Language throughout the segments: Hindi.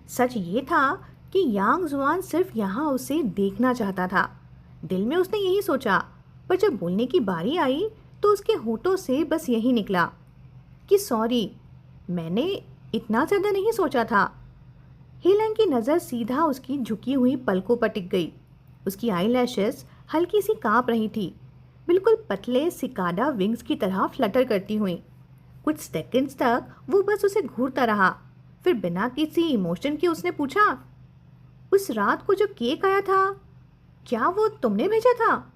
सच ये था कि यांग जुआन सिर्फ यहाँ उसे देखना चाहता था। दिल में उसने यही सोचा, पर जब बोलने की बारी आई तो उसके होठों से बस यही निकला कि सॉरी, मैंने इतना ज़्यादा नहीं सोचा था। हेलेंग की नज़र सीधा उसकी झुकी हुई पलकों पर टिक गई। उसकी आईलैशेस हल्की सी कांप रही थी, बिल्कुल पतले सिकाडा विंग्स की तरह फ्लटर करती हुई। कुछ सेकंड्स तक वो बस उसे घूरता रहा। फिर बिना किसी इमोशन के उसने पूछा, उस रात को जो केक आया था, क्या वो तुमने भेजा था?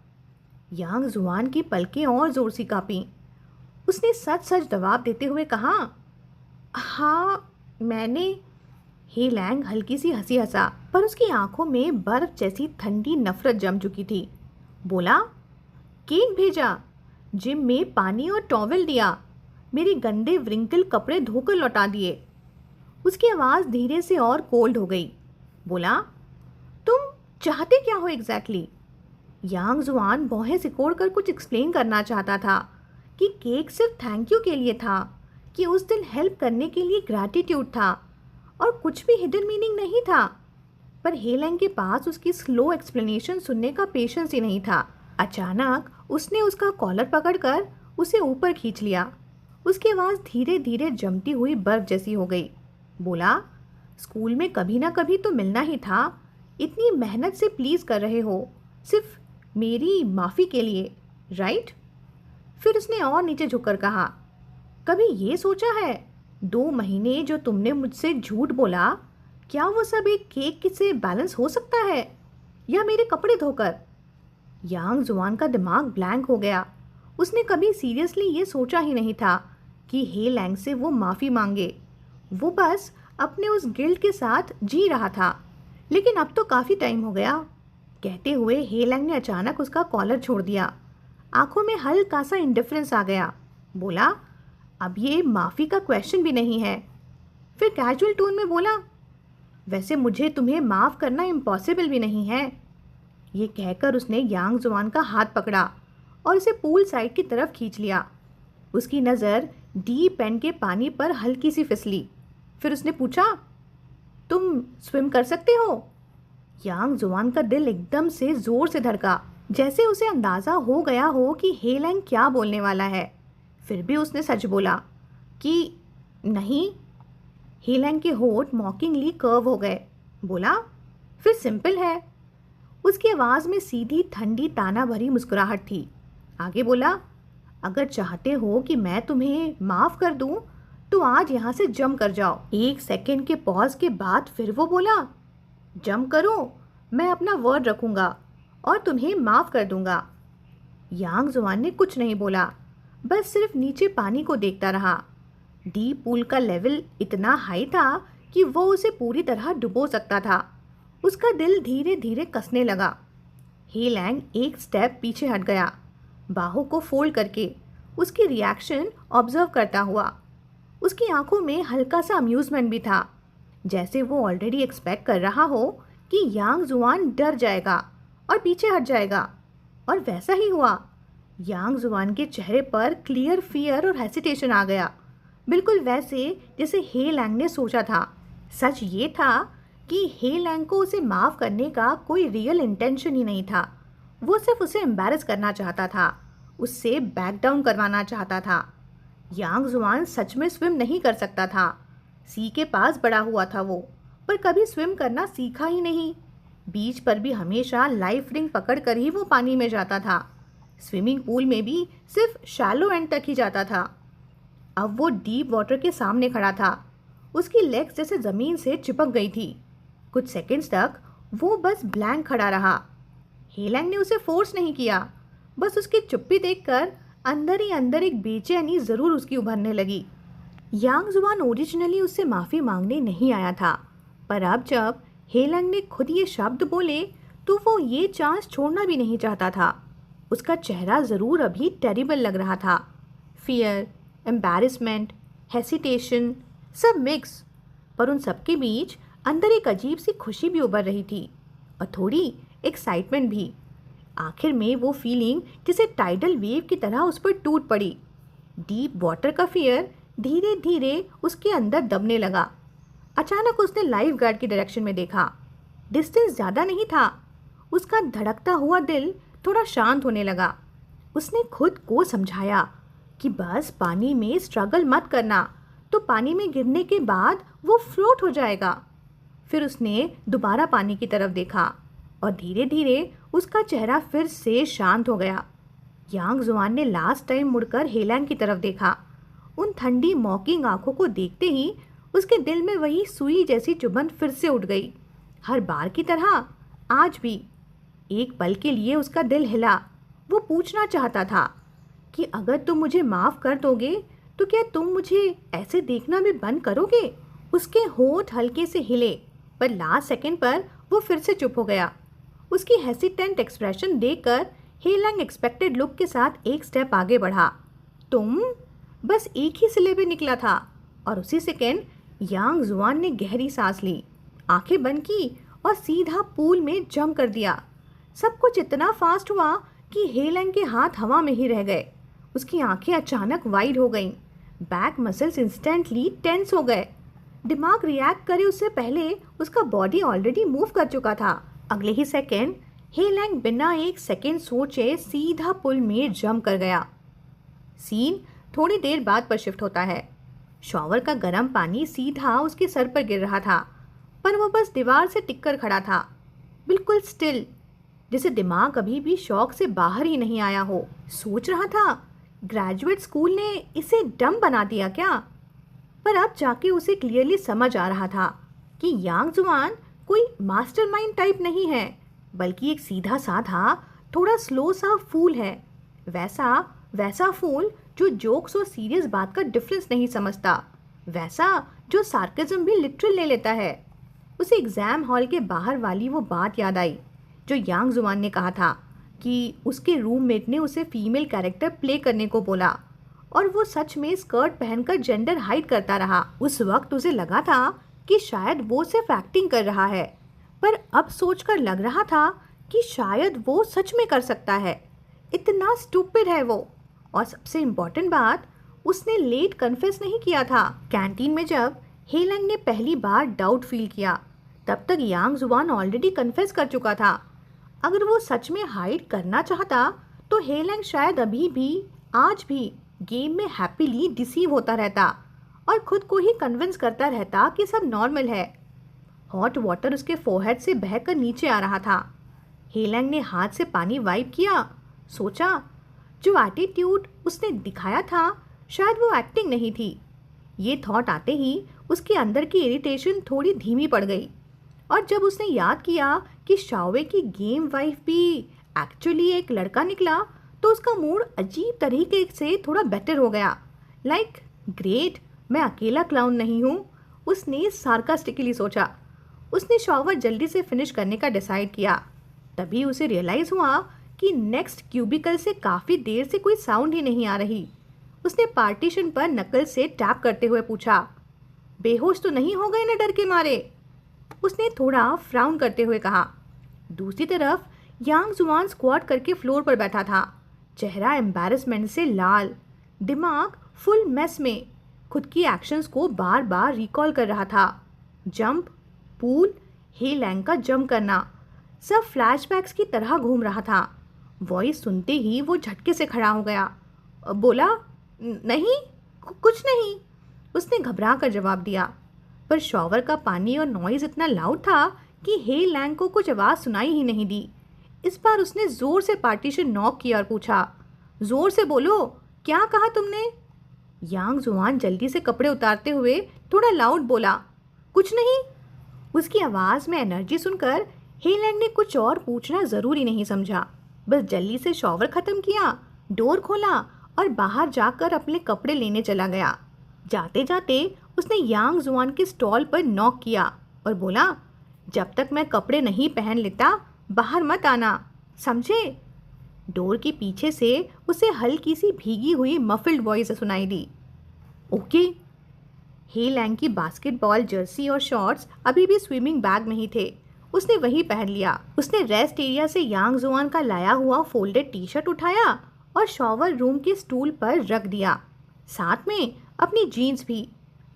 यांग जुआन की पलकें और जोर से कांपी। उसने सच सच जवाब देते हुए कहा, हाँ, मैंने। हेलैंग हल्की सी हंसी हंसा, पर उसकी आंखों में बर्फ जैसी ठंडी नफरत जम चुकी थी। बोला, केक भेजा, जिम में पानी और टॉवेल दिया, मेरे गंदे व्रिंकल कपड़े धोकर लौटा दिए। उसकी आवाज़ धीरे से और कोल्ड हो गई। बोला, तुम चाहते क्या हो एग्जैक्टली? यांग जुआन भौहें सिकोड़ कर कुछ एक्सप्लेन करना चाहता था कि केक सिर्फ थैंक यू के लिए था, कि उस दिन हेल्प करने के लिए ग्रैटिट्यूड था और कुछ भी हिडन मीनिंग नहीं था। पर हेलेंग के पास उसकी स्लो एक्सप्लेनेशन सुनने का पेशेंस ही नहीं था। अचानक उसने उसका कॉलर पकड़कर उसे ऊपर खींच लिया। उसकी आवाज़ धीरे धीरे जमती हुई बर्फ जैसी हो गई। बोला, स्कूल में कभी ना कभी तो मिलना ही था, इतनी मेहनत से प्लीज़ कर रहे हो सिर्फ मेरी माफ़ी के लिए, राइट? फिर उसने और नीचे झुककर कहा, कभी ये सोचा है 2 महीने जो तुमने मुझसे झूठ बोला, क्या वो सब एक केक से बैलेंस हो सकता है, या मेरे कपड़े धोकर? यांग जुआन का दिमाग ब्लैंक हो गया। उसने कभी सीरियसली ये सोचा ही नहीं था कि हेलैंग से वो माफ़ी मांगे। वो बस अपने उस गिल्ट के साथ जी रहा था। लेकिन अब तो काफ़ी टाइम हो गया। कहते हुए हेलैंग ने अचानक उसका कॉलर छोड़ दिया। आंखों में हल्का सा इंडिफरेंस आ गया। बोला, अब ये माफ़ी का क्वेश्चन भी नहीं है। फिर कैजुअल टोन में बोला, वैसे मुझे तुम्हें माफ़ करना इम्पॉसिबल भी नहीं है। ये कहकर उसने यांग जुआन का हाथ पकड़ा और उसे पूल साइड की तरफ खींच लिया। उसकी नज़र डीप एंड के पानी पर हल्की सी फिसली। फिर उसने पूछा, तुम स्विम कर सकते हो? यांग जुआन का दिल एकदम से ज़ोर से धड़का, जैसे उसे अंदाज़ा हो गया हो कि हेलैंग क्या बोलने वाला है। फिर भी उसने सच बोला कि नहीं। हेलैंग के होठ मॉकिंगली कर्व हो गए। बोला, फिर सिंपल है। उसकी आवाज़ में सीधी ठंडी ताना भरी मुस्कुराहट थी। आगे बोला, अगर चाहते हो कि मैं तुम्हें माफ़ कर दूं, तो आज यहाँ से जंप कर जाओ। 1 सेकंड के पॉज के बाद फिर वो बोला, जंप करो, मैं अपना वर्ड रखूँगा और तुम्हें माफ़ कर दूँगा। यांग जुआन ने कुछ नहीं बोला, बस सिर्फ नीचे पानी को देखता रहा। डीप पूल का लेवल इतना हाई था कि वो उसे पूरी तरह डुबो सकता था। उसका दिल धीरे धीरे कसने लगा। हेलैंग 1 स्टेप पीछे हट गया, बाहों को फोल्ड करके उसकी रिएक्शन ऑब्जर्व करता हुआ। उसकी आंखों में हल्का सा अम्यूजमेंट भी था, जैसे वो ऑलरेडी एक्सपेक्ट कर रहा हो कि यांग जुआन डर जाएगा और पीछे हट जाएगा। और वैसा ही हुआ। यांग जुआन के चेहरे पर क्लियर फियर और हेसिटेशन आ गया, बिल्कुल वैसे जैसे हेलैंग ने सोचा था। सच ये था कि हेलैंग को उसे माफ़ करने का कोई रियल इंटेंशन ही नहीं था। वो सिर्फ उसे एम्बैरस करना चाहता था, उससे बैक डाउन करवाना चाहता था। यांग जुआन सच में स्विम नहीं कर सकता था। सी के पास बड़ा हुआ था वो, पर कभी स्विम करना सीखा ही नहीं। बीच पर भी हमेशा लाइफ रिंग पकड़कर ही वो पानी में जाता था। स्विमिंग पूल में भी सिर्फ शैलो एंड तक ही जाता था। अब वो डीप वाटर के सामने खड़ा था। उसकी लेग्स जैसे ज़मीन से चिपक गई थी। कुछ सेकंड्स तक वो बस ब्लैंक खड़ा रहा। हेलैंग ने उसे फोर्स नहीं किया, बस उसकी चुप्पी देखकर अंदर ही अंदर एक बेचैनी ज़रूर उसकी उभरने लगी। यांग जुआन ओरिजिनली उससे माफ़ी मांगने नहीं आया था, पर अब जब हेलैंग ने खुद ये शब्द बोले तो वो ये चांस छोड़ना भी नहीं चाहता था। उसका चेहरा ज़रूर अभी टेरिबल लग रहा था। फियर, एम्बैरेसमेंट, हेसिटेशन, सब मिक्स। पर उन सबके बीच अंदर एक अजीब सी खुशी भी उभर रही थी और थोड़ी एक्साइटमेंट भी। आखिर में वो फीलिंग जैसे टाइडल वेव की तरह उस पर टूट पड़ी। डीप वाटर का फियर धीरे धीरे उसके अंदर दबने लगा। अचानक उसने लाइफ गार्ड की डायरेक्शन में देखा। डिस्टेंस ज़्यादा नहीं था। उसका धड़कता हुआ दिल थोड़ा शांत होने लगा। उसने खुद को समझाया कि बस पानी में स्ट्रगल मत करना, तो पानी में गिरने के बाद वो फ्लोट हो जाएगा। फिर उसने दोबारा पानी की तरफ देखा और धीरे धीरे उसका चेहरा फिर से शांत हो गया। यांग जुआन ने लास्ट टाइम मुड़कर हेलैंग की तरफ देखा। उन ठंडी मॉकिंग आंखों को देखते ही उसके दिल में वही सुई जैसी चुभन फिर से उठ गई। हर बार की तरह आज भी एक पल के लिए उसका दिल हिला। वो पूछना चाहता था कि अगर तुम मुझे माफ़ कर दोगे तो क्या तुम मुझे ऐसे देखना भी बंद करोगे? उसके होंठ हल्के से हिले, पर लास्ट सेकंड पर वो फिर से चुप हो गया। उसकी हेसिटेंट एक्सप्रेशन देखकर हेलैंग एक्सपेक्टेड लुक के साथ एक स्टेप आगे बढ़ा। तुम? बस एक ही सिलेबे निकला था और उसी सेकंड यांग जुआन ने गहरी सांस ली, आंखें बंद की और सीधा पूल में जंप कर दिया। सब कुछ इतना फास्ट हुआ कि हेलैंग के हाथ हवा में ही रह गए। उसकी आंखें अचानक वाइड हो गईं। बैक मसल्स इंस्टेंटली टेंस हो गए। दिमाग रिएक्ट करे उससे पहले उसका बॉडी ऑलरेडी मूव कर चुका था। अगले ही सेकेंड हेलैंग बिना एक सेकेंड सोचे सीधा पुल में जंप कर गया। सीन थोड़ी देर बाद पर शिफ्ट होता है। शॉवर का गर्म पानी सीधा उसके सर पर गिर रहा था, पर वो बस दीवार से टिककर खड़ा था, बिल्कुल स्टिल, जैसे दिमाग अभी भी शॉक से बाहर ही नहीं आया हो। सोच रहा था ग्रेजुएट स्कूल ने इसे डम बना दिया क्या? पर अब जाके उसे क्लियरली समझ आ रहा था कि यांग जुआन कोई मास्टरमाइंड टाइप नहीं है, बल्कि एक सीधा साधा थोड़ा स्लो सा फूल है। वैसा फूल जो जोक्स और सीरियस बात का डिफरेंस नहीं समझता, वैसा जो सार्केज्म भी लिटरल ले लेता है। उसे एग्जाम हॉल के बाहर वाली वो बात याद आई जो यांग जुआन ने कहा था कि उसके रूममेट ने उसे फीमेल कैरेक्टर प्ले करने को बोला और वो सच में स्कर्ट पहनकर जेंडर हाइड करता रहा। उस वक्त उसे लगा था कि शायद वो सिर्फ एक्टिंग कर रहा है, पर अब सोचकर लग रहा था कि शायद वो सच में कर सकता है। इतना स्टूपिड है वो। और सबसे इम्पोर्टेंट बात, उसने लेट कन्फेस नहीं किया था। कैंटीन में जब हेलैंग ने पहली बार डाउट फील किया, तब तक यांग जुआन ऑलरेडी कन्फेस कर चुका था। अगर वो सच में हाइड करना चाहता तो हेलैंग शायद अभी भी आज भी गेम में हैप्पीली डिसीव होता रहता और खुद को ही कन्विंस करता रहता कि सब नॉर्मल है। हॉट वाटर उसके फोरहेड से बहकर नीचे आ रहा था। हेलैंग ने हाथ से पानी वाइप किया। सोचा जो एटीट्यूड उसने दिखाया था शायद वो एक्टिंग नहीं थी। ये थॉट आते ही उसके अंदर की इरिटेशन थोड़ी धीमी पड़ गई और जब उसने याद किया कि शाओवे की गेम वाइफ भी एक्चुअली एक लड़का निकला तो उसका मूड अजीब तरीके से थोड़ा बेटर हो गया। लाइक ग्रेट, मैं अकेला क्लाउन नहीं हूँ, उसने सार्कास्टिकली सोचा। उसने शॉवर जल्दी से फिनिश करने का डिसाइड किया। तभी उसे रियलाइज़ हुआ कि नेक्स्ट क्यूबिकल से काफ़ी देर से कोई साउंड ही नहीं आ रही। उसने पार्टीशन पर नकल से टैप करते हुए पूछा, बेहोश तो नहीं हो गए ना डर के मारे? उसने थोड़ा फ्राउन करते हुए कहा। दूसरी तरफ यांग जुआन स्क्वाट करके फ्लोर पर बैठा था, चेहरा एम्बैरेसमेंट से लाल, दिमाग फुल मेस में, खुद की एक्शंस को बार बार रिकॉल कर रहा था। जंप, पूल, हेलैंग का जंप करना, सब फ्लैशबैक्स की तरह घूम रहा था। वॉइस सुनते ही वो झटके से खड़ा हो गया। बोला, नहीं, कुछ नहीं, उसने घबरा कर जवाब दिया। पर शॉवर का पानी और नॉइज़ इतना लाउड था कि हेलैंग को कुछ आवाज़ सुनाई ही नहीं दी। इस बार उसने ज़ोर से पार्टीशन नॉक किया और पूछा, ज़ोर से बोलो, क्या कहा तुमने? यांग जुआन जल्दी से कपड़े उतारते हुए थोड़ा लाउड बोला, कुछ नहीं। उसकी आवाज़ में एनर्जी सुनकर हेलैंग ने कुछ और पूछना ज़रूरी नहीं समझा। बस जल्दी से शॉवर ख़त्म किया, डोर खोला और बाहर जाकर अपने कपड़े लेने चला गया। जाते जाते उसने यांग जुआन के स्टॉल पर नॉक किया और बोला, जब तक मैं कपड़े नहीं पहन लेता बाहर मत आना, समझे? डोर के पीछे से उसे हल्की सी भीगी हुई मफिल्ड वॉइस सुनाई दी। ओके। हेलैंग की बास्केटबॉल जर्सी और शॉर्ट्स अभी भी स्विमिंग बैग में ही थे। उसने वही पहन लिया। उसने रेस्ट एरिया से यांग जुआन का लाया हुआ फोल्डेड टी शर्ट उठाया और शॉवर रूम के स्टूल पर रख दिया, साथ में अपनी जीन्स भी।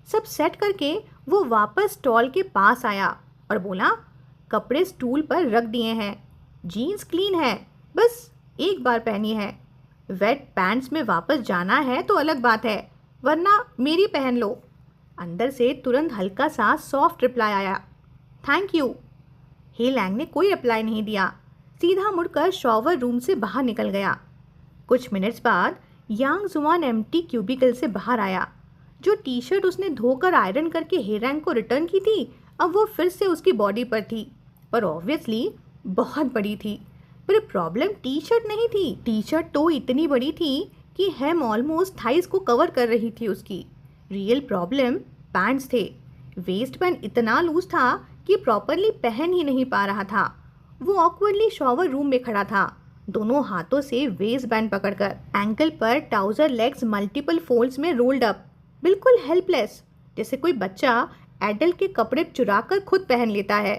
सब सेट करके वो वापस स्टॉल के पास आया और बोला, कपड़े स्टूल पर रख दिए हैं, जीन्स क्लीन है, बस एक बार पहनी है। वेट पैंट्स में वापस जाना है तो अलग बात है, वरना मेरी पहन लो। अंदर से तुरंत हल्का सा सॉफ्ट रिप्लाई आया, थैंक यू। हे लैंग ने कोई रिप्लाई नहीं दिया, सीधा मुड़कर शॉवर रूम से बाहर निकल गया। कुछ मिनट्स बाद यांग जुआन एम्प्टी क्यूबिकल से बाहर आया। जो टी शर्ट उसने धोकर आयरन करके हे लैंग को रिटर्न की थी, अब वो फिर से उसकी बॉडी पर थी, पर ऑब्वियसली बहुत बड़ी थी। पर प्रॉब्लम टी शर्ट नहीं थी, टी शर्ट तो इतनी बड़ी थी कि हेम ऑलमोस्ट थाइस को कवर कर रही थी उसकी। रियल प्रॉब्लम पैंट्स थे। वेस्ट बैंड इतना लूज था कि प्रॉपरली पहन ही नहीं पा रहा था। वो ऑकवर्डली शॉवर रूम में खड़ा था, दोनों हाथों से वेस्ट बैंड पकड़कर, एंकल पर ट्राउजर लेग्स मल्टीपल फोल्ड्स में रोल्ड अप, बिल्कुल हेल्पलेस, जैसे कोई बच्चा एडल्ट के कपड़े चुराकर खुद पहन लेता है।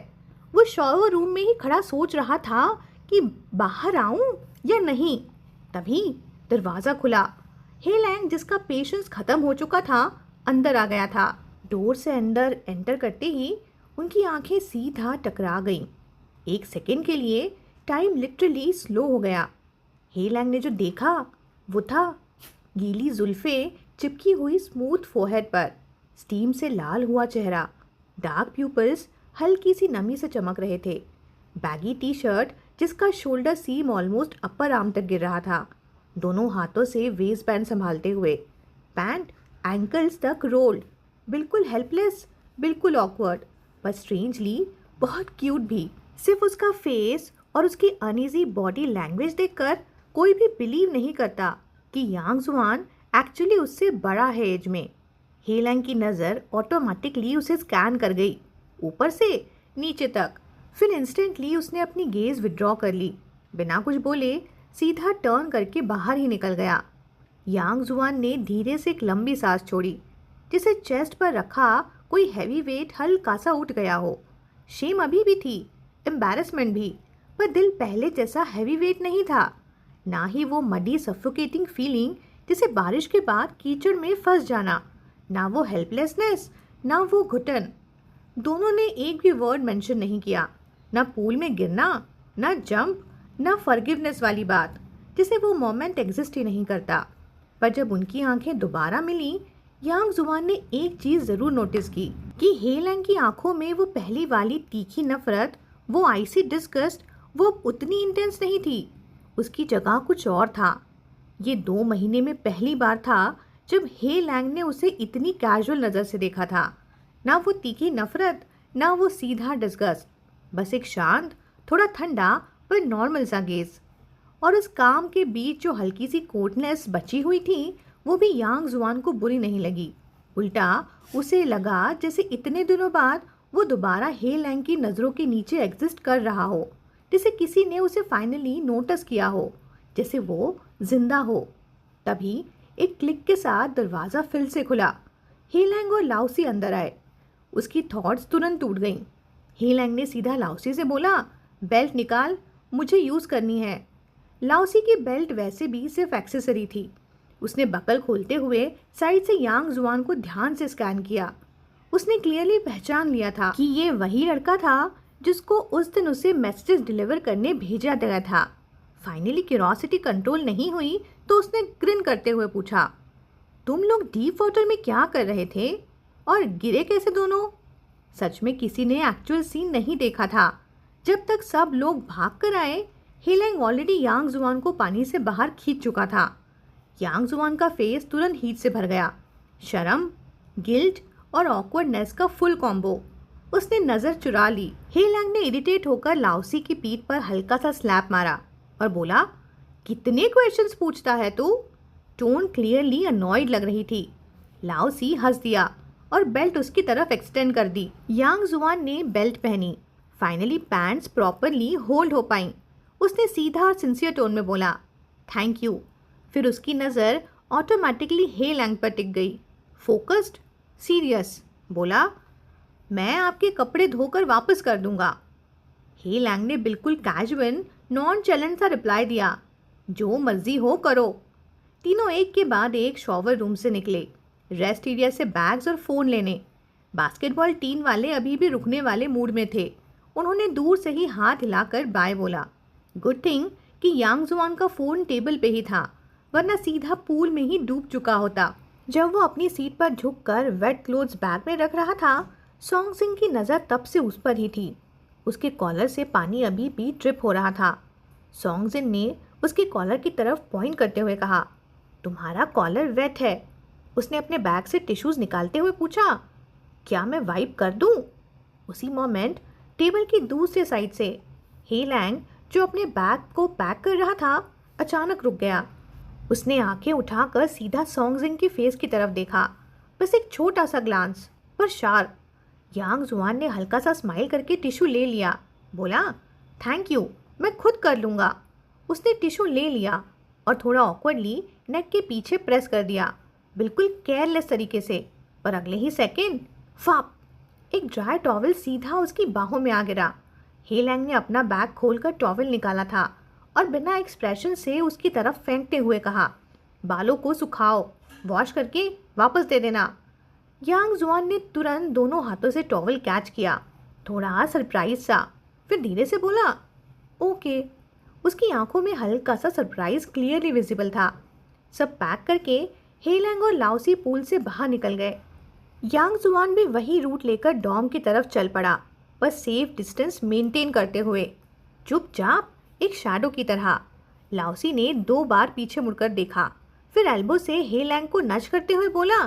वो शॉवर रूम में ही खड़ा सोच रहा था कि बाहर आऊं या नहीं। तभी दरवाज़ा खुला। हे लैंग, जिसका पेशेंस खत्म हो चुका था, अंदर आ गया था। डोर से अंदर एंटर करते ही उनकी आंखें सीधा टकरा गईं। एक सेकंड के लिए टाइम लिटरली स्लो हो गया। हे लैंग ने जो देखा वो था गीली जुल्फे चिपकी हुई स्मूथ फोरहेड पर, स्टीम से लाल हुआ चेहरा, डार्क प्यूपल्स हल्की सी नमी से चमक रहे थे, बैगी टी शर्ट जिसका शोल्डर सीम ऑलमोस्ट अपर आर्म तक गिर रहा था, दोनों हाथों से वेस्ट बैंड संभालते हुए, पैंट एंकल्स तक रोल्ड, बिल्कुल हेल्पलेस, बिल्कुल ऑकवर्ड, पर स्ट्रेंजली बहुत क्यूट भी। सिर्फ उसका फेस और उसकी अनईजी बॉडी लैंग्वेज देखकर कोई भी बिलीव नहीं करता कि यांग जुआन एक्चुअली उससे बड़ा है एज में। हे लैंग की नज़र ऑटोमेटिकली उसे स्कैन कर गई, ऊपर से नीचे तक। फिर इंस्टेंटली उसने अपनी गेज विड्रॉ कर ली, बिना कुछ बोले सीधा टर्न करके बाहर ही निकल गया। यांग जुआन ने धीरे से एक लंबी सांस छोड़ी, जिसे चेस्ट पर रखा कोई हैवी वेट हल्का सा उठ गया हो। शेम अभी भी थी, एम्बैरेसमेंट भी, पर दिल पहले जैसा हैवी वेट नहीं था। ना ही वो मडी सफोकेटिंग फीलिंग जैसे बारिश के बाद कीचड़ में फंस जाना, ना वो हेल्पलेसनेस, ना वो घुटन। दोनों ने एक भी वर्ड मेंशन नहीं किया, ना पूल में गिरना, ना जंप, ना फॉरगिवनेस वाली बात, जिसे वो मोमेंट एग्जिस्ट ही नहीं करता। पर जब उनकी आंखें दोबारा मिली, यांग जुआन ने एक चीज़ ज़रूर नोटिस की कि हे लैंग की आंखों में वो पहली वाली तीखी नफरत, वो आइसी डिस्गस्ट, वो उतनी इंटेंस नहीं थी। उसकी जगह कुछ और था। ये 2 महीने में पहली बार था जब हे लैंग ने उसे इतनी कैजुअल नज़र से देखा था। ना वो तीखी नफरत, ना वो सीधा डिस्गस्ट, बस एक शांत, थोड़ा ठंडा पर नॉर्मल सा गेज। और उस काम के बीच जो हल्की सी कोटनेस बची हुई थी, वो भी यांग जुआन को बुरी नहीं लगी। उल्टा उसे लगा जैसे इतने दिनों बाद वो दोबारा हे लैंग की नज़रों के नीचे एग्जिस्ट कर रहा हो, जैसे किसी ने उसे फाइनली नोटिस किया हो, जैसे वो जिंदा हो। तभी एक क्लिक के साथ दरवाज़ा फिर से खुला। हे लैंग और लाओसी अंदर आए। उसकी थॉट्स तुरंत टूट गईं। हे लैंग ने सीधा लाओसी से बोला, बेल्ट निकाल, मुझे यूज़ करनी है। लाओसी की बेल्ट वैसे भी सिर्फ एक्सेसरी थी। उसने बकल खोलते हुए साइड से यांग जुआन को ध्यान से स्कैन किया। उसने क्लियरली पहचान लिया था कि ये वही लड़का था जिसको उस दिन उसे मैसेजेस डिलीवर करने भेजा गया था। फाइनली क्यूरोसिटी कंट्रोल नहीं हुई तो उसने ग्रिन करते हुए पूछा, तुम लोग डीप वाटर में क्या कर रहे थे और गिरे कैसे दोनों? सच में किसी ने एक्चुअल सीन नहीं देखा था। जब तक सब लोग भाग कर आए, हे लैंग ऑलरेडी यांग जुआन को पानी से बाहर खींच चुका था। यांग जुआन का फेस तुरंत हीट से भर गया, शर्म, गिल्ट और ऑकवर्डनेस का फुल कॉम्बो। उसने नज़र चुरा ली। हे लैंग ने इरिटेट होकर लाओसी की पीठ पर हल्का सा स्लैप मारा और बोला, कितने क्वेश्चंस पूछता है तू? टोन क्लियरली अनॉयड लग रही थी। लाओसी हंस दिया और बेल्ट उसकी तरफ एक्सटेंड कर दी। यांग जुआन ने बेल्ट पहनी। फाइनली पैंट्स प्रॉपरली होल्ड हो पाई। उसने सीधा और सिंसियर टोन में बोला, थैंक यू। फिर उसकी नज़र ऑटोमेटिकली हे लैंग पर टिक गई। फोकस्ड, सीरियस, बोला, मैं आपके कपड़े धोकर वापस कर दूंगा। हे लैंग ने बिल्कुल कैजुअल, नॉन चैलेंज सा रिप्लाई दिया, जो मर्जी हो करो। तीनों एक के बाद एक शॉवर रूम से निकले। रेस्ट एरिया से बैग्स और फ़ोन लेने। बास्केटबॉल टीम वाले अभी भी रुकने वाले मूड में थे। उन्होंने दूर से ही हाथ हिलाकर बाय बोला। गुड थिंग कि यांग जुआन का फ़ोन टेबल पे ही था, वरना सीधा पूल में ही डूब चुका होता। जब वो अपनी सीट पर झुककर वेट क्लोथ्स बैग में रख रहा था, सॉन्ग सिंह की नज़र तब से उस पर ही थी। उसके कॉलर से पानी अभी भी ड्रिप हो रहा था। सॉन्ग सिंह ने उसके कॉलर की तरफ पॉइंट करते हुए कहा, तुम्हारा कॉलर वेट है। उसने अपने बैग से टिश्यूज़ निकालते हुए पूछा, क्या मैं वाइप कर दूं? उसी मोमेंट टेबल की दूसरे साइड से हे लैंग, जो अपने बैग को पैक कर रहा था, अचानक रुक गया। उसने आंखें उठाकर सीधा सॉन्ग सिंह की फेस की तरफ देखा। बस एक छोटा सा ग्लांस, पर शार्प। यांग जुआन ने हल्का सा स्माइल करके टिश्यू ले लिया। बोला, थैंक यू, मैं खुद कर लूँगा। उसने टिश्यू ले लिया और थोड़ा ऑकवर्डली नेक के पीछे प्रेस कर दिया, बिल्कुल केयरलेस तरीके से। पर अगले ही सेकेंड फाप, एक ड्राई टॉवल सीधा उसकी बाहों में आ गिरा। हे लैंग ने अपना बैग खोलकर टॉवल निकाला था और बिना एक्सप्रेशन से उसकी तरफ फेंकते हुए कहा, बालों को सुखाओ, वॉश करके वापस दे देना। यांग जुआन ने तुरंत दोनों हाथों से टॉवल कैच किया, थोड़ा सरप्राइज सा, फिर धीरे से बोला, ओके। उसकी आंखों में हल्का सा सरप्राइज क्लियरली विजिबल था। सब पैक करके हे लैंग और लाओसी पूल से बाहर निकल गए। यांग जुआन भी वही रूट लेकर डॉम की तरफ चल पड़ा, पर सेफ डिस्टेंस मेंटेन करते हुए, चुपचाप एक शैडो की तरह। लाओसी ने 2 बार पीछे मुड़कर देखा, फिर एल्बो से हे लैंग को नच करते हुए बोला,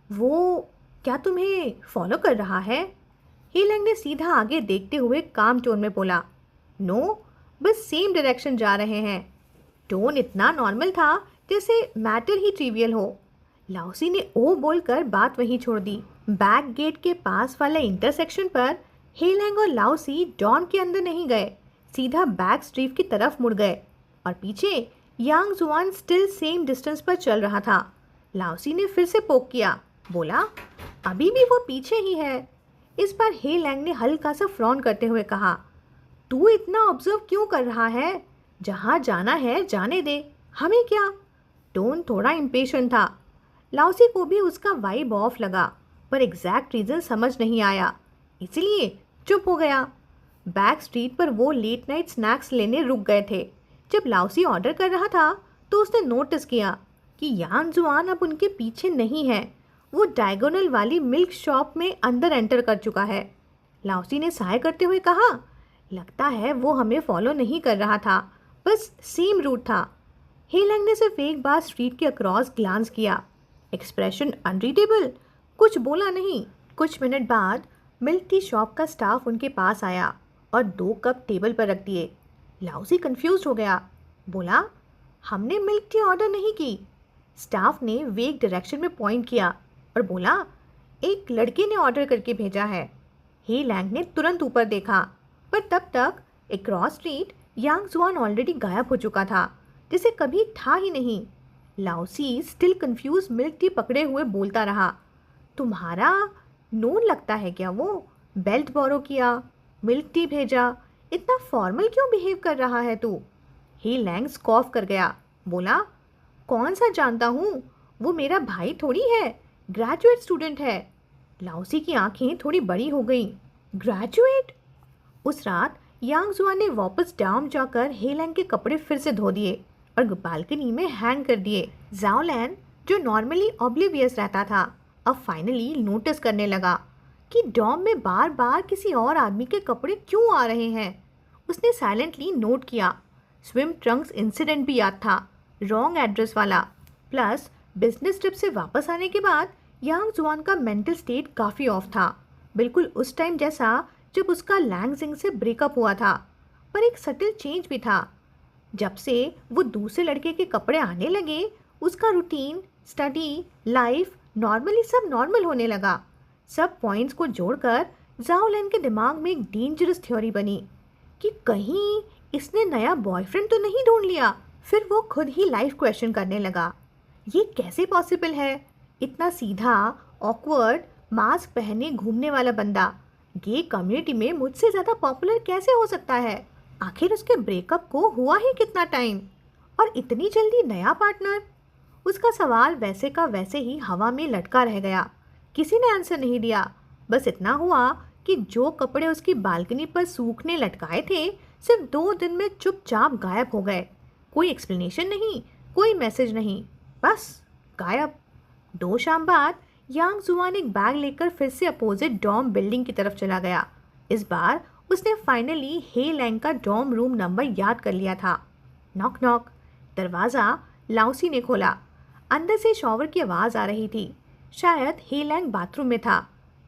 वो क्या तुम्हें फॉलो कर रहा है? हे लैंग ने सीधा आगे देखते हुए काम टोन में बोला, नो, बस सेम डायरेक्शन जा रहे हैं। टोन इतना नॉर्मल था जैसे मैटर ही ट्रिवियल हो। लाओसी ने ओ बोलकर बात वहीं छोड़ दी। बैक गेट के पास वाले इंटरसेक्शन पर हे लैंग और लाओसी डॉम के अंदर नहीं गए, सीधा बैक स्ट्रीट की तरफ मुड़ गए और पीछे यांग जुआन स्टिल सेम डिस्टेंस पर चल रहा था। लाओसी ने फिर से पोक किया, बोला, अभी भी वो पीछे ही है। इस बार हे लैंग ने हल्का सा फ्रॉन करते हुए कहा, तू इतना ऑब्जर्व क्यों कर रहा है? जहाँ जाना है जाने दे, हमें क्या? टोन थोड़ा इम्पेशेंट था। लाओसी को भी उसका वाइब ऑफ लगा, पर एग्जैक्ट रीज़न समझ नहीं आया, इसलिए चुप हो गया। बैक स्ट्रीट पर वो लेट नाइट स्नैक्स लेने रुक गए थे। जब लाओसी ऑर्डर कर रहा था तो उसने नोटिस किया कि यांग जुआन अब उनके पीछे नहीं है। वो डायगोनल वाली मिल्क शॉप में अंदर एंटर कर चुका है। लाओसी ने साय करते हुए कहा, लगता है वो हमें फॉलो नहीं कर रहा था, बस सेम रूट था। हे लैंग ने सिर्फ एक बार स्ट्रीट के अक्रॉस ग्लांस किया, एक्सप्रेशन अनरीडेबल, कुछ बोला नहीं। कुछ मिनट बाद मिल्क टी शॉप का स्टाफ उनके पास आया और 2 कप टेबल पर रख दिए। लाओसी कंफ्यूज हो गया, बोला, हमने मिल्क टी ऑर्डर नहीं की। स्टाफ ने वेग डायरेक्शन में पॉइंट किया और बोला, एक लड़के ने ऑर्डर करके भेजा है। हे लैंग ने तुरंत ऊपर देखा, पर तब तक अक्रॉस स्ट्रीट यांग जुआन ऑलरेडी गायब हो चुका था, जिसे कभी था ही नहीं। लाओसी स्टिल कंफ्यूज मिल्क टी पकड़े हुए बोलता रहा, तुम्हारा नोन लगता है क्या वो? बेल्ट बोरो किया, मिल्क टी भेजा, इतना फॉर्मल क्यों बिहेव कर रहा है तू? हे लैंग स्कॉफ कर गया, बोला, कौन सा जानता हूँ, वो मेरा भाई थोड़ी है, ग्रेजुएट स्टूडेंट है। लाओसी की आंखें थोड़ी बड़ी हो गईं। ग्रेजुएट? उस रात यांग जुआन ने वापस डाउन जाकर हे लैंग के कपड़े फिर से धो दिए और बालकनी में हैंग कर दिए। जाओ लैन, जो नॉर्मली ऑब्लिवियस रहता था, अब फाइनली नोटिस करने लगा कि डॉम में बार बार किसी और आदमी के कपड़े क्यों आ रहे हैं। उसने साइलेंटली नोट किया, स्विम ट्रंक्स इंसिडेंट भी याद था, रॉन्ग एड्रेस वाला, प्लस बिजनेस ट्रिप से वापस आने के बाद यांग जुआन का मेंटल स्टेट काफ़ी ऑफ था, बिल्कुल उस टाइम जैसा जब उसका लैंग जिंग से ब्रेकअप हुआ था। पर एक सटल चेंज भी था। जब से वो दूसरे लड़के के कपड़े आने लगे, उसका रूटीन, स्टडी, लाइफ नॉर्मली सब नॉर्मल होने लगा। सब पॉइंट्स को जोड़कर जाओ लैन के दिमाग में एक डेंजरस थ्योरी बनी कि कहीं इसने नया बॉयफ्रेंड तो नहीं ढूंढ लिया। फिर वो खुद ही लाइफ क्वेश्चन करने लगा, ये कैसे पॉसिबल है? इतना सीधा, ऑकवर्ड, मास्क पहने घूमने वाला बंदा गे कम्युनिटी में मुझसे ज़्यादा पॉपुलर कैसे हो सकता है? आखिर उसके ब्रेकअप को हुआ ही कितना टाइम, और इतनी जल्दी नया पार्टनर? उसका सवाल वैसे का वैसे ही हवा में लटका रह गया। किसी ने आंसर नहीं दिया। बस इतना हुआ कि जो कपड़े उसकी बालकनी पर सूखने लटकाए थे, सिर्फ 2 दिन में चुपचाप गायब हो गए। कोई एक्सप्लेनेशन नहीं, कोई मैसेज नहीं, बस गायब। 2 शाम बाद यांग जुआन एक बैग लेकर फिर से अपोजिट डॉर्म बिल्डिंग की तरफ चला गया। इस बार उसने फाइनली हे लैंग का डॉर्म रूम नंबर याद कर लिया था। Knock knock. दरवाज़ा लाउसी ने खोला। अंदर से शॉवर की आवाज़ आ रही थी। शायद हे लैंग बाथरूम में था।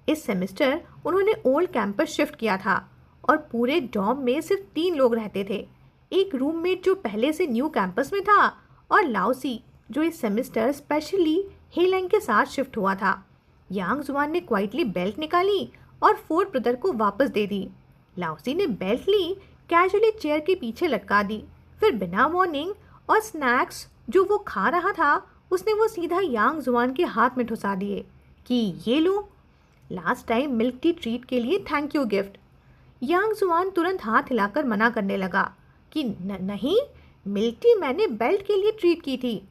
इस सेमेस्टर उन्होंने ओल्ड कैंपस शिफ्ट किया था और पूरे डॉर्म में सिर्फ 3 लोग रहते थे। एक रूममेट जो पहले से न्यू कैंपस में था और लाउसी जो इस सेमेस्टर स्पेशली हे लैंग के साथ शिफ्ट हुआ था। यांग जुआन ने क्वाइटली बेल्ट निकाली और फोर्थ ब्रदर को वापस दे दी। लाउसी ने बेल्ट ली, कैजुअली चेयर के पीछे लटका दी। फिर बिना वार्निंग और स्नैक्स जो वो खा रहा था, उसने वो सीधा यांग जुआन के हाथ में ठुसा दिए कि ये लो, last time milk tea treat के लिए थैंक यू गिफ्ट। यांग जुआन तुरंत हाथ हिलाकर मना करने लगा कि नहीं, मिल्क टी मैंने बेल्ट के लिए ट्रीट की थी।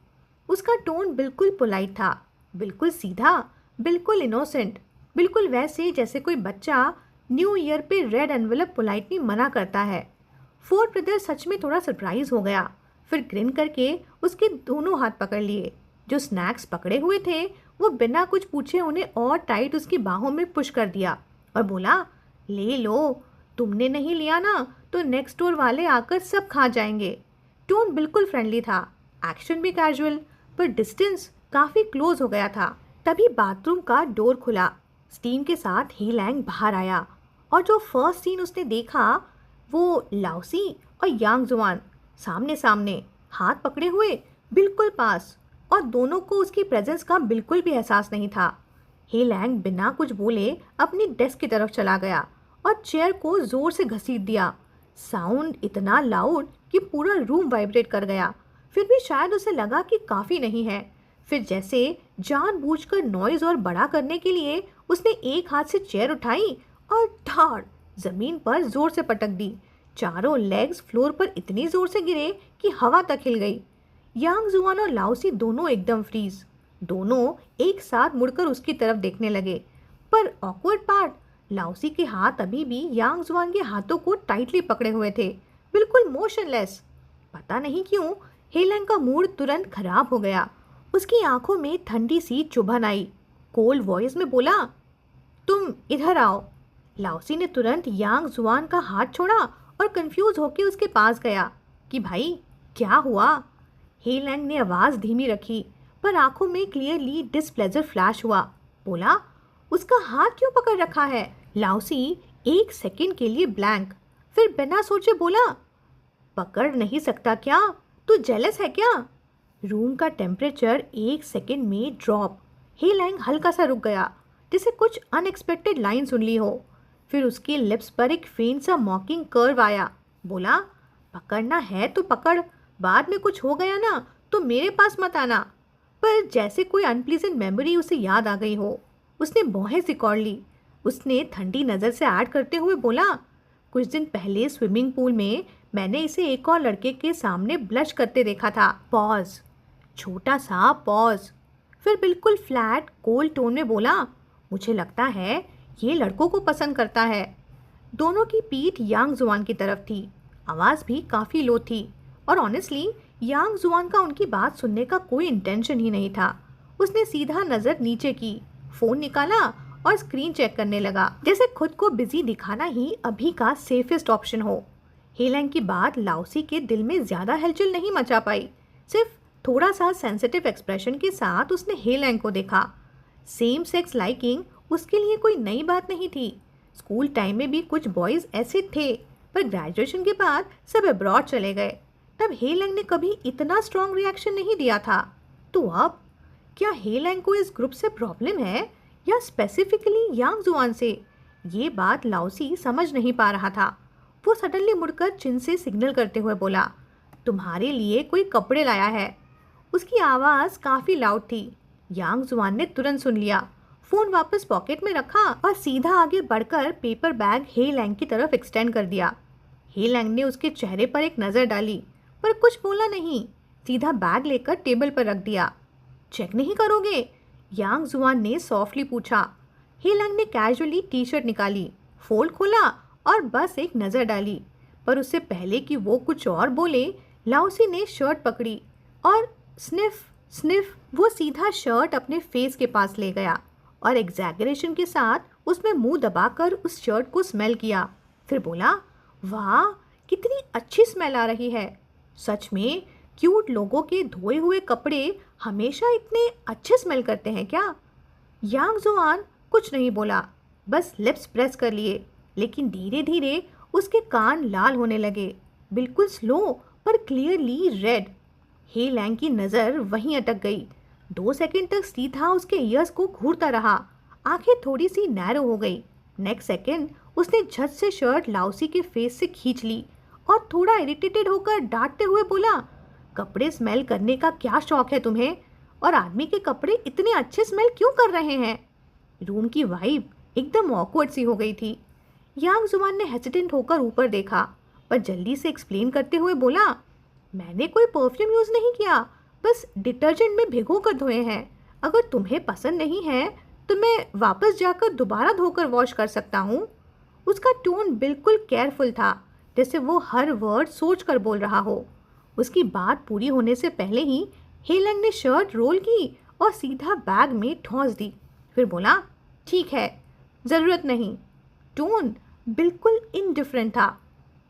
उसका टोन बिल्कुल पोलाइट था, बिल्कुल सीधा, बिल्कुल इनोसेंट, बिल्कुल वैसे जैसे कोई बच्चा न्यू ईयर पे रेड एनवेलप पोलाइटली मना करता है। फोर्थ ब्रदर सच में थोड़ा सरप्राइज हो गया। फिर ग्रिन करके उसके दोनों हाथ पकड़ लिए। जो स्नैक्स पकड़े हुए थे वो बिना कुछ पूछे उन्हें और टाइट उसकी बाहों में पुश कर दिया और बोला, ले लो, तुमने नहीं लिया ना तो नेक्स्ट डोर वाले आकर सब खा जाएंगे। टोन बिल्कुल फ्रेंडली था, एक्शन भी कैजुअल, पर डिस्टेंस काफ़ी क्लोज हो गया था। तभी बाथरूम का डोर खुला। स्टीम के साथ हे लैंग बाहर आया और जो फर्स्ट सीन उसने देखा वो लाउसी और यांग जुआन सामने सामने, हाथ पकड़े हुए, बिल्कुल पास, और दोनों को उसकी प्रेजेंस का बिल्कुल भी एहसास नहीं था। हे लैंग बिना कुछ बोले अपनी डेस्क की तरफ चला गया और चेयर को जोर से घसीट दिया। साउंड इतना लाउड कि पूरा रूम वाइब्रेट कर गया। फिर भी शायद उसे लगा कि काफ़ी नहीं है। फिर जैसे जानबूझकर नॉइज़ और बड़ा करने के लिए उसने एक हाथ से चेयर उठाई और ठाड़ जमीन पर जोर से पटक दी। चारों लेग्स फ्लोर पर इतनी जोर से गिरे कि हवा तक हिल गई। यांग जुआन और लाउसी दोनों एकदम फ्रीज। दोनों एक साथ मुड़कर उसकी तरफ देखने लगे। पर ऑकवर्ड पार्ट, लाउसी के हाथ अभी भी यांग जुआन के हाथों को टाइटली पकड़े हुए थे, बिल्कुल मोशनलेस। पता नहीं क्यों हे लैंग का मूड तुरंत खराब हो गया। उसकी आंखों में ठंडी सी चुभन आई। कोल्ड वॉइस में बोला, तुम इधर आओ। लाउसी ने तुरंत यांग जुआन का हाथ छोड़ा और कंफ्यूज होकर उसके पास गया कि भाई क्या हुआ। हे लैंग ने आवाज़ धीमी रखी, पर आंखों में क्लियरली डिसप्लेजर फ्लैश हुआ। बोला, उसका हाथ क्यों पकड़ रखा है? लाउसी 1 सेकंड के लिए ब्लैंक, फिर बिना सोचे बोला, पकड़ नहीं सकता क्या? तू जेलस है क्या? रूम का टेम्परेचर 1 सेकंड में ड्रॉप। हे लैंग हल्का सा रुक गया, जैसे कुछ अनएक्सपेक्टेड लाइन सुन ली हो। फिर उसके लिप्स पर एक फेंट सा मॉकिंग कर्व आया। बोला, पकड़ना है तो पकड़, बाद में कुछ हो गया ना तो मेरे पास मत आना। पर जैसे कोई अनप्लीजेंट मेमोरी उसे याद आ गई हो, उसने भौहें सिकोड़ ली। उसने ठंडी नज़र से ऐड करते हुए बोला, कुछ दिन पहले स्विमिंग पूल में मैंने इसे एक और लड़के के सामने ब्लश करते देखा था। पॉज, छोटा सा पॉज। फिर बिल्कुल फ्लैट कोल्ड टोन में बोला, मुझे लगता है ये लड़कों को पसंद करता है। दोनों की पीठ यांग जुआन की तरफ थी। आवाज़ भी काफ़ी लो थी और ऑनेस्टली यांग जुआन का उनकी बात सुनने का कोई इंटेंशन ही नहीं था। उसने सीधा नज़र नीचे की, फ़ोन निकाला और स्क्रीन चेक करने लगा, जैसे खुद को बिजी दिखाना ही अभी का सेफेस्ट ऑप्शन हो। हे लैंग की बात लाउसी के दिल में ज़्यादा हलचल नहीं मचा पाई। सिर्फ थोड़ा सा सेंसिटिव एक्सप्रेशन के साथ उसने हे लैंग को देखा। सेम सेक्स लाइकिंग उसके लिए कोई नई बात नहीं थी। स्कूल टाइम में भी कुछ बॉयज़ ऐसे थे, पर ग्रेजुएशन के बाद सब अब्रॉड चले गए। तब हे लैंग ने कभी इतना स्ट्रॉन्ग रिएक्शन नहीं दिया था। तो अब क्या हे लैंग को इस ग्रुप से प्रॉब्लम है या स्पेसिफिकली यांग जुआन से? ये बात लाउसी समझ नहीं पा रहा था। वो सडनली मुड़कर चिन से सिग्नल करते हुए बोला, तुम्हारे लिए कोई कपड़े लाया है। उसकी आवाज़ काफ़ी लाउड थी। यांग जुआन ने तुरंत सुन लिया, फ़ोन वापस पॉकेट में रखा और सीधा आगे बढ़कर पेपर बैग हे लैंग की तरफ एक्सटेंड कर दिया। हे लैंग ने उसके चेहरे पर एक नज़र डाली, पर कुछ बोला नहीं। सीधा बैग लेकर टेबल पर रख दिया। चेक नहीं करोगे? यांग जुआन ने सॉफ्टली पूछा। हे लैंग ने कैजुअली टी शर्ट निकाली, फोल्ड खोला और बस एक नज़र डाली। पर उससे पहले कि वो कुछ और बोले, लाओसी ने शर्ट पकड़ी और स्निफ स्निफ वो सीधा शर्ट अपने फेस के पास ले गया और एग्जैगरेशन के साथ उसमें मुंह दबाकर उस शर्ट को स्मेल किया। फिर बोला, वाह कितनी अच्छी स्मेल आ रही है। सच में क्यूट लोगों के धोए हुए कपड़े हमेशा इतने अच्छे स्मेल करते हैं क्या? यांग जुआन कुछ नहीं बोला, बस लिप्स प्रेस कर लिए, लेकिन धीरे धीरे उसके कान लाल होने लगे, बिल्कुल स्लो पर क्लियरली रेड। हे लैंग की नज़र वहीं अटक गई। 2 सेकंड तक सीधा उसके ईयर्स को घूरता रहा। आंखें थोड़ी सी नैरो हो गई। नेक्स्ट सेकंड उसने झट से शर्ट लाओसी के फेस से खींच ली और थोड़ा इरिटेटेड होकर डांटते हुए बोला, कपड़े स्मेल करने का क्या शौक है तुम्हें? और आदमी के कपड़े इतने अच्छे स्मेल क्यों कर रहे हैं? रूम की वाइब एकदम ऑकवर्ड सी हो गई थी। यांग जुआन ने हेसिडेंट होकर ऊपर देखा, पर जल्दी से एक्सप्लेन करते हुए बोला, मैंने कोई परफ्यूम यूज़ नहीं किया, बस डिटर्जेंट में भिगो कर धोए हैं। अगर तुम्हें पसंद नहीं है तो मैं वापस जाकर दोबारा धोकर वॉश कर सकता हूँ। उसका टोन बिल्कुल केयरफुल था, जैसे वो हर वर्ड सोच कर बोल रहा हो। उसकी बात पूरी होने से पहले ही हे लैंग ने शर्ट रोल की और सीधा बैग में ठूंस दी। फिर बोला, ठीक है, ज़रूरत नहीं। टोन बिल्कुल इनडिफरेंट था।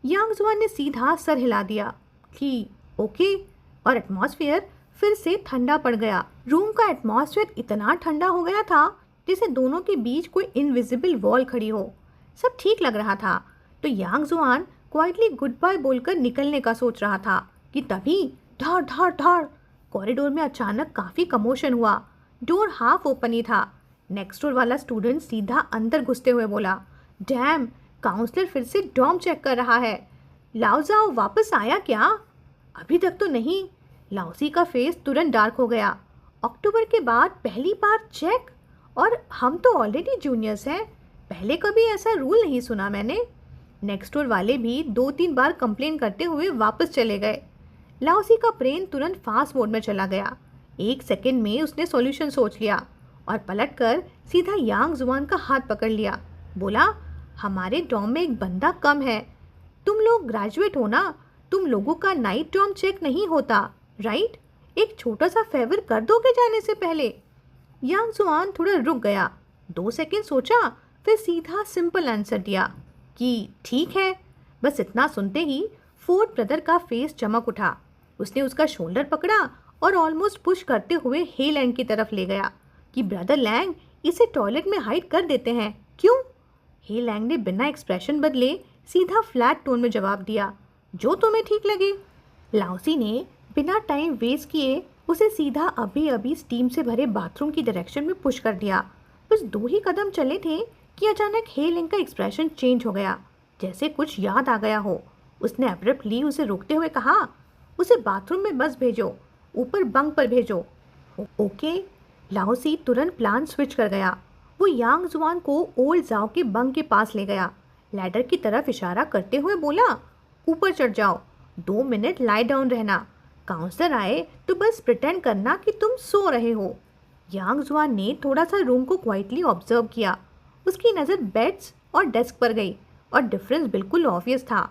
यांग जुआन ने सीधा सर हिला दिया कि ओके, और एटमॉस्फेयर फिर से ठंडा पड़ गया। रूम का एटमॉस्फेयर इतना ठंडा हो गया था जैसे दोनों के बीच कोई इनविजिबल वॉल खड़ी हो। सब ठीक लग रहा था तो यांग जुआन क्वाइटली गुड बाय बोलकर निकलने का सोच रहा था कि तभी धाड़ धाड़ धाड़ कॉरिडोर में अचानक काफ़ी कमोशन हुआ। डोर हाफ ओपन ही था। नेक्स्ट डोर वाला स्टूडेंट सीधा अंदर घुसते हुए बोला, डैम, काउंसलर फिर से डॉर्म चेक कर रहा है। लाओ जाओ वापस आया क्या? अभी तक तो नहीं। लाओसी का फेस तुरंत डार्क हो गया। अक्टूबर के बाद पहली बार चेक, और हम तो ऑलरेडी जूनियर्स हैं, पहले कभी ऐसा रूल नहीं सुना मैंने। नेक्स्ट डोर वाले भी 2-3 बार कंप्लेन करते हुए वापस चले गए। लाओसी का ब्रेन तुरंत फास्ट मोड में चला गया। 1 सेकंड में उसने सॉल्यूशन सोच लिया और पलटकर सीधा यांग जुआन का हाथ पकड़ लिया। बोला, हमारे डॉर्म में एक बंदा कम है। तुम लोग ग्रेजुएट हो ना, तुम लोगों का नाइट डॉर्म चेक नहीं होता, राइट? एक छोटा सा फेवर कर दोगे जाने से पहले? यांग जुआन थोड़ा रुक गया, 2 सेकंड सोचा, फिर सीधा सिंपल आंसर दिया कि ठीक है। बस इतना सुनते ही फोर्थ ब्रदर का फेस चमक उठा। उसने उसका शोल्डर पकड़ा और ऑलमोस्ट पुश करते हुए हे लैंग की तरफ ले गया कि ब्रदर लैंग, इसे टॉयलेट में हाइड कर देते हैं, क्यों? हे लैंग ने बिना एक्सप्रेशन बदले सीधा फ्लैट टोन में जवाब दिया, जो तुम्हें ठीक लगे। लाओसी ने बिना टाइम वेस्ट किए उसे सीधा अभी अभी स्टीम से भरे बाथरूम की डायरेक्शन में पुश कर दिया। बस 2 ही कदम चले थे कि अचानक हे लैंग का एक्सप्रेशन चेंज हो गया, जैसे कुछ याद आ गया हो। उसने अब्रप्टली उसे रोकते हुए कहा, उसे बाथरूम में बस भेजो, ऊपर बंक पर भेजो। ओके। लाओसी तुरंत प्लान स्विच कर गया। वो यांग जुआन को ओल्ड जाओ के बंक के पास ले गया। लैडर की तरफ इशारा करते हुए बोला, ऊपर चढ़ जाओ, 2 मिनट लाई डाउन रहना। काउंसलर आए तो बस प्रिटेंड करना कि तुम सो रहे हो। यांग जुआन ने थोड़ा सा रूम को क्वाइटली ऑब्जर्व किया। उसकी नज़र बेड्स और डेस्क पर गई और डिफरेंस बिल्कुल ऑब्वियस था।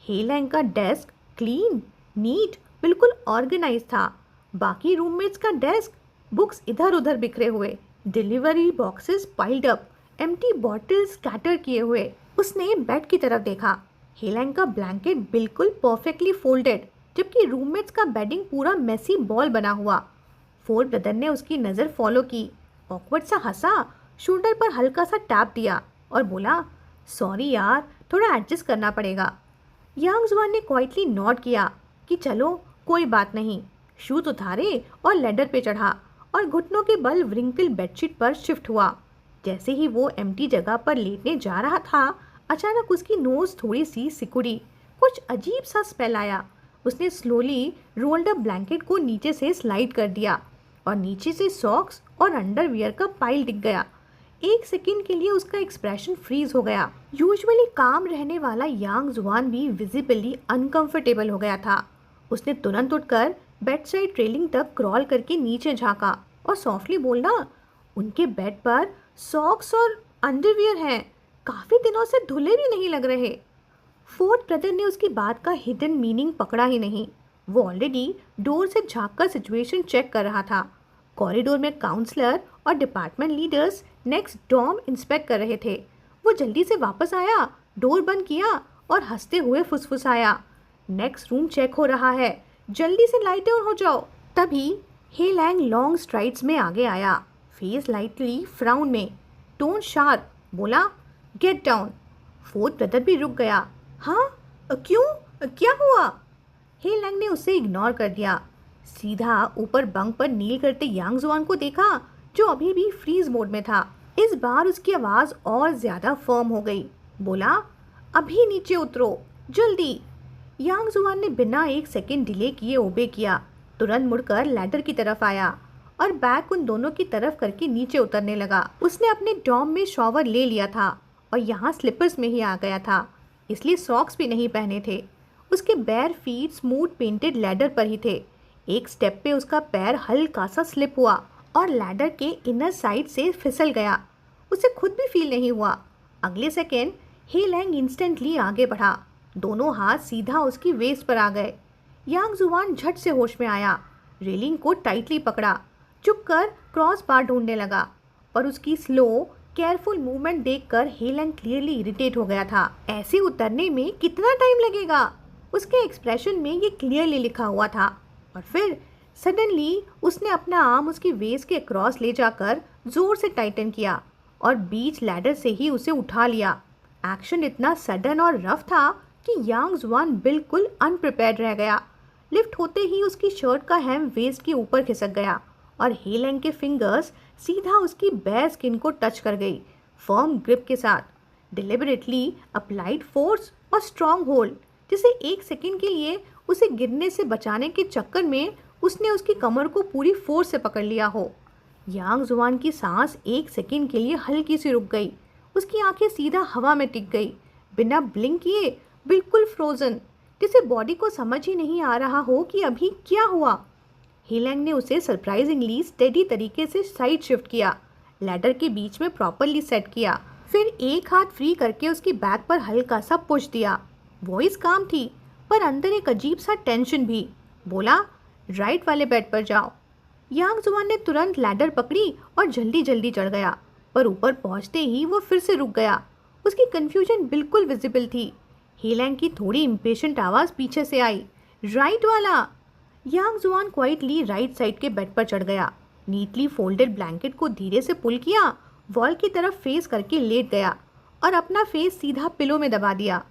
हे लैंग का डेस्क क्लीन, नीट, बिल्कुल ऑर्गेनाइज था। बाकी रूममेट्स का डेस्क, बुक्स इधर उधर बिखरे हुए, delivery boxes piled up, empty bottles scatter किए हुए। उसने बेड की तरफ देखा। हे लैंग का ब्लैंकेट बिल्कुल परफेक्टली फोल्डेड, जबकि रूममेट्स का बेडिंग पूरा मेसी बॉल बना हुआ। फोर्थ ब्रदर ने उसकी नज़र फॉलो की, ऑकवर्ड सा हंसा, शोल्डर पर हल्का सा टैप दिया और बोला, सॉरी यार, थोड़ा एडजस्ट करना पड़ेगा। यांग जुआन ने क्वाइटली नॉट किया कि चलो कोई बात नहीं। शूज उतारे और लैडर पे चढ़ा और घुटनों के बल व्रिंकल बेडशीट पर शिफ्ट हुआ। जैसे ही वो एम्प्टी जगह पर लेटने जा रहा था, अचानक उसकी नोज थोड़ी सी सिकुड़ी, कुछ अजीब सा स्मेल आया। उसने स्लोली रोल्ड अप ब्लैंकेट को नीचे से स्लाइड कर दिया और नीचे से सॉक्स और अंडरवियर का पाइल दिख गया। 1 सेकंड के लिए उसका एक्सप्रेशन फ्रीज हो गया। यूजुअली काम रहने वाला यांग जुआन भी विजिबली अनकंफर्टेबल हो गया था। उसने तुरंत उठकर बेड साइड रेलिंग तक क्रॉल करके नीचे झांका और सॉफ्टली बोला, उनके बेड पर सॉक्स और अंडरवियर हैं, काफ़ी दिनों से धुले भी नहीं लग रहे। फोर्थ ब्रदर ने उसकी बात का हिडन मीनिंग पकड़ा ही नहीं। वो ऑलरेडी डोर से झांककर सिचुएशन चेक कर रहा था। कॉरिडोर में काउंसलर और department leaders next dorm inspect कर रहे थे। वो जल्दी से वापस आया, डोर बंद किया और हंसते हुए फुसफुसाया, नेक्स्ट रूम चेक हो रहा है, जल्दी से लाइट ऑन हो जाओ। तभी हे लैंग लॉन्ग स्ट्राइड्स में आगे आया, फेस लाइटली फ्राउन में, टोन शार्प, बोला, गेट डाउन। फोर्थ ब्रदर भी रुक गया। हाँ, क्यों, क्या हुआ? हे लैंग ने उसे इग्नोर कर दिया। सीधा ऊपर बंक पर नील करते यांग जुआन को देखा, जो अभी भी फ्रीज मोड में था। इस बार उसकी आवाज़ और ज़्यादा फर्म हो गई। बोला, अभी नीचे उतरो, जल्दी। यांग जुआन ने बिना एक सेकंड डिले किए ओबे किया, तुरंत मुड़कर लैडर की तरफ आया और बैग उन दोनों की तरफ करके नीचे उतरने लगा। उसने अपने डॉर्म में शॉवर ले लिया था और यहाँ स्लीपर्स में ही आ गया था, इसलिए सॉक्स भी नहीं पहने थे। उसके बैर फीट स्मूथ पेंटेड लैडर पर ही थे। एक स्टेप पे उसका पैर हल्का सा स्लिप हुआ और लैडर के इनर साइड से फिसल गया। उसे खुद भी फील नहीं हुआ। अगले सेकेंड हे लैंग इंस्टेंटली आगे बढ़ा, दोनों हाथ सीधा उसकी वेस्ट पर आ गए। यांग जुआन झट से होश में आया, रेलिंग को टाइटली पकड़ा, झुककर क्रॉस बार ढूंढने लगा, पर उसकी स्लो केयरफुल मूवमेंट देखकर हे लैंग क्लियरली इरिटेट हो गया था। ऐसे उतरने में कितना टाइम लगेगा? उसके एक्सप्रेशन में ये क्लियरली लिखा हुआ था। और फिर सडनली उसने अपना आर्म उसकी वेस्ट के अक्रॉस ले जाकर जोर से टाइटन किया और बीच लैडर से ही उसे उठा लिया। एक्शन इतना सडन और रफ था कि यांग जुआन बिल्कुल अनप्रिपेयर्ड रह गया। लिफ्ट होते ही उसकी शर्ट का हेम वेस्ट के ऊपर खिसक गया और हे लैंग के फिंगर्स सीधा उसकी बेयर स्किन को टच कर गई, फर्म ग्रिप के साथ। डिलिबरेटली अप्लाइड फोर्स और स्ट्रॉन्ग होल्ड, जिसे एक सेकंड के लिए उसे गिरने से बचाने के चक्कर में उसने उसकी कमर को पूरी फोर्स से पकड़ लिया हो। यांग जुआन की सांस एक सेकंड के लिए हल्की सी रुक गई। उसकी आंखें सीधा हवा में टिक गई, बिना ब्लिंक किए, बिल्कुल फ्रोजन, जिसे बॉडी को समझ ही नहीं आ रहा हो कि अभी क्या हुआ। हे लैंग ने उसे सरप्राइजिंगली स्टेडी तरीके से साइड शिफ्ट किया, लैडर के बीच में प्रॉपरली सेट किया, फिर एक हाथ फ्री करके उसकी बैक पर हल्का सा पुश दिया। वॉइस काम थी, पर अंदर एक अजीब सा टेंशन भी। बोला, राइट वाले बेड पर जाओ। यांग जुआन ने तुरंत लैडर पकड़ी और जल्दी जल्दी चढ़ गया, पर ऊपर पहुंचते ही वो फिर से रुक गया। उसकी कंफ्यूजन बिल्कुल विजिबल थी। हे लैंग की थोड़ी इम्पेशेंट आवाज़ पीछे से आई, राइट वाला। यांग जुआन क्वाइटली राइट साइड के बेड पर चढ़ गया, नीटली फोल्डेड ब्लैंकेट को धीरे से पुल किया, वॉल की तरफ फेस करके लेट गया और अपना फेस सीधा पिलो में दबा दिया।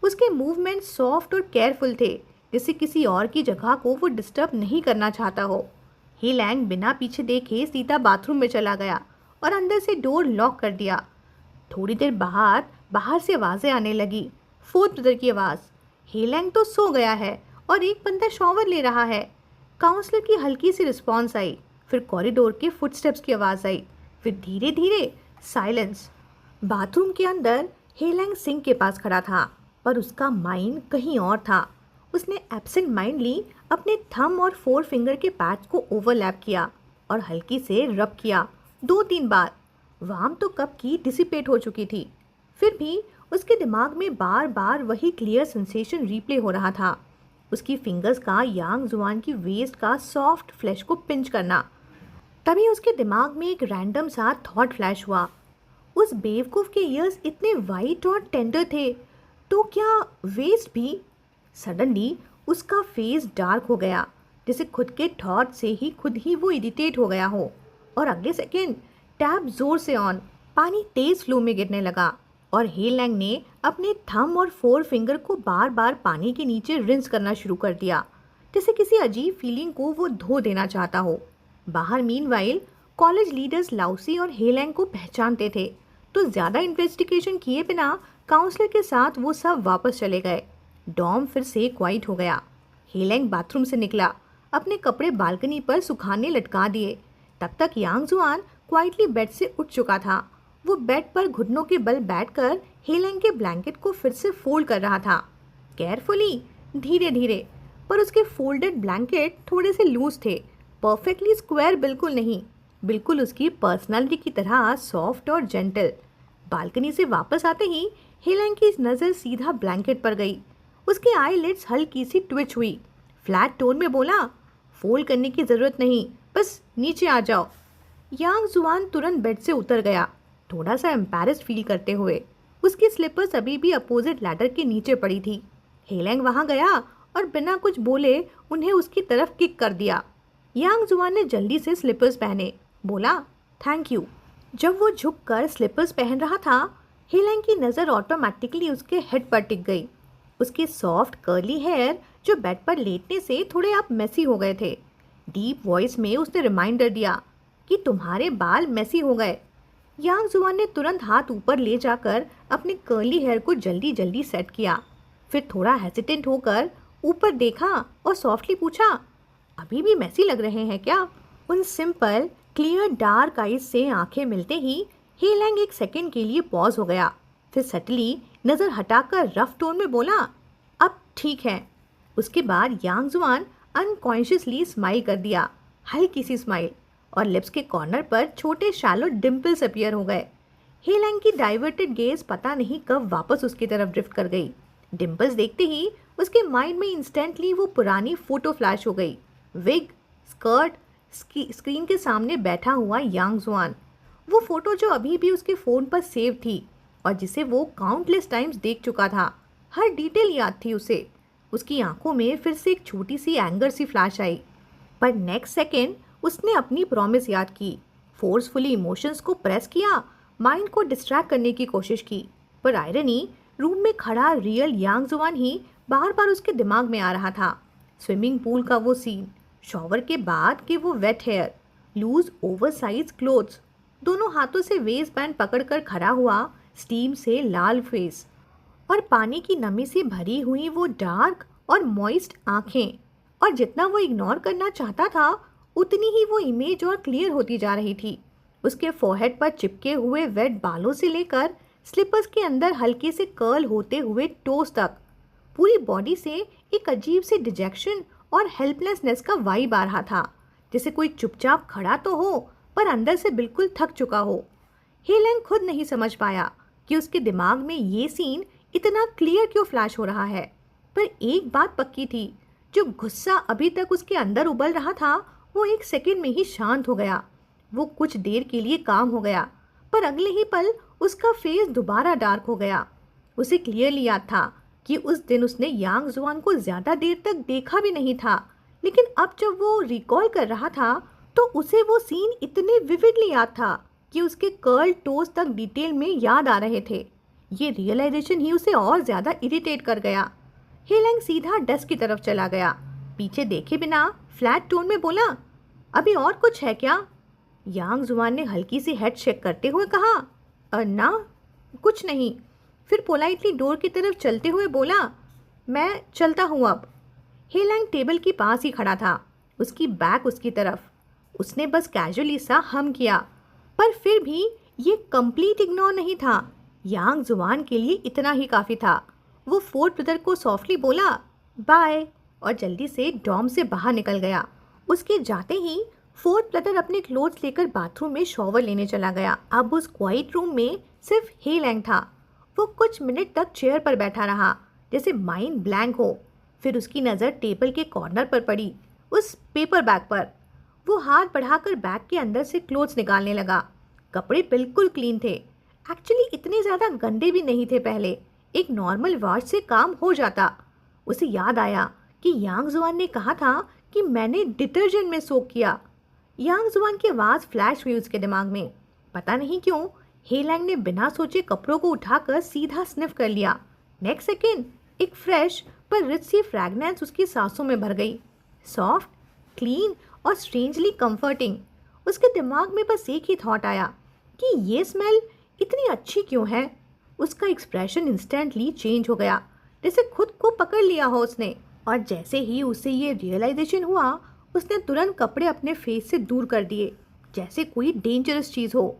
उसके मूवमेंट सॉफ्ट और केयरफुल थे, जैसे किसी और की जगह को वो डिस्टर्ब नहीं करना चाहता हो। हे लैंग बिना पीछे देखे सीधा बाथरूम में चला गया और अंदर से डोर लॉक कर दिया। थोड़ी देर बाहर से आवाज़ें आने लगी। फोर्थ ब्रदर की आवाज़, हे लैंग तो सो गया है और एक बंदा शॉवर ले रहा है। काउंसलर की हल्की सी रिस्पॉन्स आई, फिर कॉरिडोर के फुटस्टेप्स की आवाज़ आई, फिर धीरे धीरे साइलेंस। बाथरूम के अंदर हे लैंग सिंक के पास खड़ा था, पर उसका माइंड कहीं और था। उसने एब्सेंट माइंडली अपने थंब और 4 फिंगर के पैड्स को ओवरलैप किया और हल्की से रब किया 2-3 बार। वार्म तो कब की डिसिपेट हो चुकी थी, फिर भी उसके दिमाग में बार बार वही क्लियर सेंसेशन रिप्ले हो रहा था। उसकी फिंगर्स का यांग जुआन की वेस्ट का सॉफ्ट फ्लैश को पिंच करना। तभी उसके दिमाग में एक रैंडम सा थॉट फ्लैश हुआ, उस बेवकूफ़ के ईयर्स इतने वाइट और टेंडर थे, तो क्या वेस्ट भी? सडनली उसका फेस डार्क हो गया, जैसे खुद के थॉट से ही खुद ही वो इरिटेट हो गया हो। और अगले सेकेंड टैप जोर से ऑन, पानी तेज फ्लो में गिरने लगा और हे लैंग ने अपने थंब और 4 फिंगर को बार बार पानी के नीचे रिंस करना शुरू कर दिया, जैसे किसी अजीब फीलिंग को वो धो देना चाहता हो। बाहर मीनवाइल कॉलेज लीडर्स लाउसी और हे लैंग को पहचानते थे, तो ज़्यादा इन्वेस्टिगेशन किए बिना काउंसलर के साथ वो सब वापस चले गए। डॉम फिर से क्वाइट हो गया। हे लैंग बाथरूम से निकला, अपने कपड़े बालकनी पर सुखाने लटका दिए। तब तक यांग जुआन क्वाइटली बेड से उठ चुका था। वो बेड पर घुटनों के बल बैठकर हे लैंग के ब्लैंकेट को फिर से फोल्ड कर रहा था, केयरफुली, धीरे धीरे। पर उसके फोल्डेड ब्लैंकेट थोड़े से लूज थे, परफेक्टली स्क्वायर बिल्कुल नहीं। बिल्कुल उसकी पर्सनालिटी की तरह सॉफ्ट और जेंटल। बालकनी से वापस आते ही हेलेन की नज़र सीधा ब्लैंकेट पर गई। उसकी आईलिड्स हल्की सी ट्विच हुई। फ्लैट टोन में बोला, फोल्ड करने की ज़रूरत नहीं, बस नीचे आ जाओ। यांग जुआन तुरंत बेड से उतर गया, थोड़ा सा एम्पैरेस्ड फील करते हुए। उसकी स्लिपर्स अभी भी अपोजिट लैडर के नीचे पड़ी थी। हेलेंग वहां गया और बिना कुछ बोले उन्हें उसकी तरफ किक कर दिया। यांग जुआन ने जल्दी से स्लिपर्स पहने, बोला थैंक यू। जब वो झुककर स्लिपर्स पहन रहा था, हेलेंग की नज़र ऑटोमेटिकली उसके हेड पर टिक गई। उसके सॉफ्ट कर्ली हेयर जो बेड पर लेटने से थोड़े अब मेसी हो गए थे। डीप वॉइस में उसने रिमाइंडर दिया कि तुम्हारे बाल मेसी हो गए। यांग जुआन ने तुरंत हाथ ऊपर ले जाकर अपने कर्ली हेयर को जल्दी जल्दी सेट किया। फिर थोड़ा हेसिटेंट होकर ऊपर देखा और सॉफ्टली पूछा, अभी भी मेसी लग रहे हैं क्या? उन सिंपल क्लियर डार्क आइज से आंखें मिलते ही हेलेंग एक सेकंड के लिए पॉज हो गया। फिर सटली नज़र हटाकर रफ टोन में बोला, अब ठीक है। उसके बाद यांग जुआन अनकॉन्शियसली स्माइल कर दिया, हल्की सी स्माइल, और लिप्स के कॉर्नर पर छोटे शैलो डिम्पल्स अपीयर हो गए। हेलेंग की डाइवर्टेड गेज पता नहीं कब वापस उसकी तरफ ड्रिफ्ट कर गई। डिम्पल्स देखते ही उसके माइंड में इंस्टेंटली वो पुरानी फोटो फ्लैश हो गई। विग, स्कर्ट, स्क्रीन के सामने बैठा हुआ यांग जुआन। वो फोटो जो अभी भी उसके फ़ोन पर सेव थी और जिसे वो काउंटलेस टाइम्स देख चुका था। हर डिटेल याद थी उसे। उसकी आंखों में फिर से एक छोटी सी एंगर सी फ्लैश आई, पर नेक्स्ट सेकेंड उसने अपनी प्रॉमिस याद की। फोर्सफुली इमोशंस को प्रेस किया, माइंड को डिस्ट्रैक्ट करने की कोशिश की, पर आयरनी, रूम में खड़ा रियल यांग जुआन ही बार बार उसके दिमाग में आ रहा था। स्विमिंग पूल का वो सीन, शॉवर के बाद के वो wet hair, loose oversize clothes, दोनों हाथों से वेस्ट बैंड पकड़कर खड़ा हुआ, स्टीम से लाल फेस, और पानी की नमी से भरी हुई वो डार्क और मॉइस्ट आंखें। और जितना वो इग्नोर करना चाहता था, उतनी ही वो इमेज और क्लियर होती जा रही थी। उसके फोरहेड पर चिपके हुए वेट बालों से लेकर स्लिपर्स के अंदर हल्के से कर्ल होते हुए टोस तक, पूरी बॉडी से एक अजीब से डिजेक्शन और हेल्पलेसनेस का वाइब आ रहा था, जैसे कोई चुपचाप खड़ा तो हो पर अंदर से बिल्कुल थक चुका हो। हेलेंग खुद नहीं समझ पाया कि उसके दिमाग में ये सीन इतना क्लियर क्यों फ्लैश हो रहा है। पर एक बात पक्की थी, जो गुस्सा अभी तक उसके अंदर उबल रहा था वो एक सेकंड में ही शांत हो गया। वो कुछ देर के लिए काम हो गया, पर अगले ही पल उसका फेस दोबारा डार्क हो गया। उसे क्लियरली याद था कि उस दिन उसने यांग जुआन को ज़्यादा देर तक देखा भी नहीं था, लेकिन अब जब वो रिकॉल कर रहा था तो उसे वो सीन इतने विविडली याद था कि उसके कर्ल टोज तक डिटेल में याद आ रहे थे। ये रियलाइजेशन ही उसे और ज़्यादा इरिटेट कर गया। हेलेंग सीधा डेस्क की तरफ चला गया, पीछे देखे बिना फ्लैट टोन में बोला, अभी और कुछ है क्या? यांग जुआन ने हल्की सी हेड शेक करते हुए कहा, ना कुछ नहीं। फिर पोलाइटली डोर की तरफ चलते हुए बोला, मैं चलता हूँ अब। हेलेंग टेबल के पास ही खड़ा था, उसकी बैक उसकी तरफ। उसने बस कैजुअली सा हम किया, पर फिर भी ये कंप्लीट इग्नोर नहीं था। यांग जुआन के लिए इतना ही काफ़ी था। वो फोर्थ ब्रदर को सॉफ्टली बोला बाय और जल्दी से डॉर्म से बाहर निकल गया। उसके जाते ही फोर्थ ब्रदर अपने क्लोथ्स लेकर बाथरूम में शॉवर लेने चला गया। अब उस क्वाइट रूम में सिर्फ हेलेंग था। वो कुछ मिनट तक चेयर पर बैठा रहा, जैसे माइंड ब्लैंक हो। फिर उसकी नज़र टेबल के कॉर्नर पर पड़ी, उस पेपर बैग पर। वो हाथ बढ़ाकर बैग के अंदर से क्लोथ्स निकालने लगा। कपड़े बिल्कुल क्लीन थे, एक्चुअली इतने ज़्यादा गंदे भी नहीं थे। पहले एक नॉर्मल वॉश से काम हो जाता। उसे याद आया कि यांग जुआन ने कहा था कि मैंने डिटर्जेंट में सोक किया। यांग जुआन की आवाज़ फ्लैश हुई उसके दिमाग में। पता नहीं क्यों हेलेंग ने बिना सोचे कपड़ों को उठाकर सीधा स्निफ कर लिया। नेक्स्ट सेकेंड एक फ्रेश पर रिच सी फ्रैग्रेंस उसकी सांसों में भर गई, सॉफ्ट, क्लीन और स्ट्रेंजली कंफर्टिंग। उसके दिमाग में बस एक ही थॉट आया कि ये स्मेल इतनी अच्छी क्यों है। उसका एक्सप्रेशन इंस्टेंटली चेंज हो गया, जैसे खुद को पकड़ लिया हो उसने। और जैसे ही उसे ये रियलाइजेशन हुआ, उसने तुरंत कपड़े अपने फेस से दूर कर दिए, जैसे कोई डेंजरस चीज़ हो।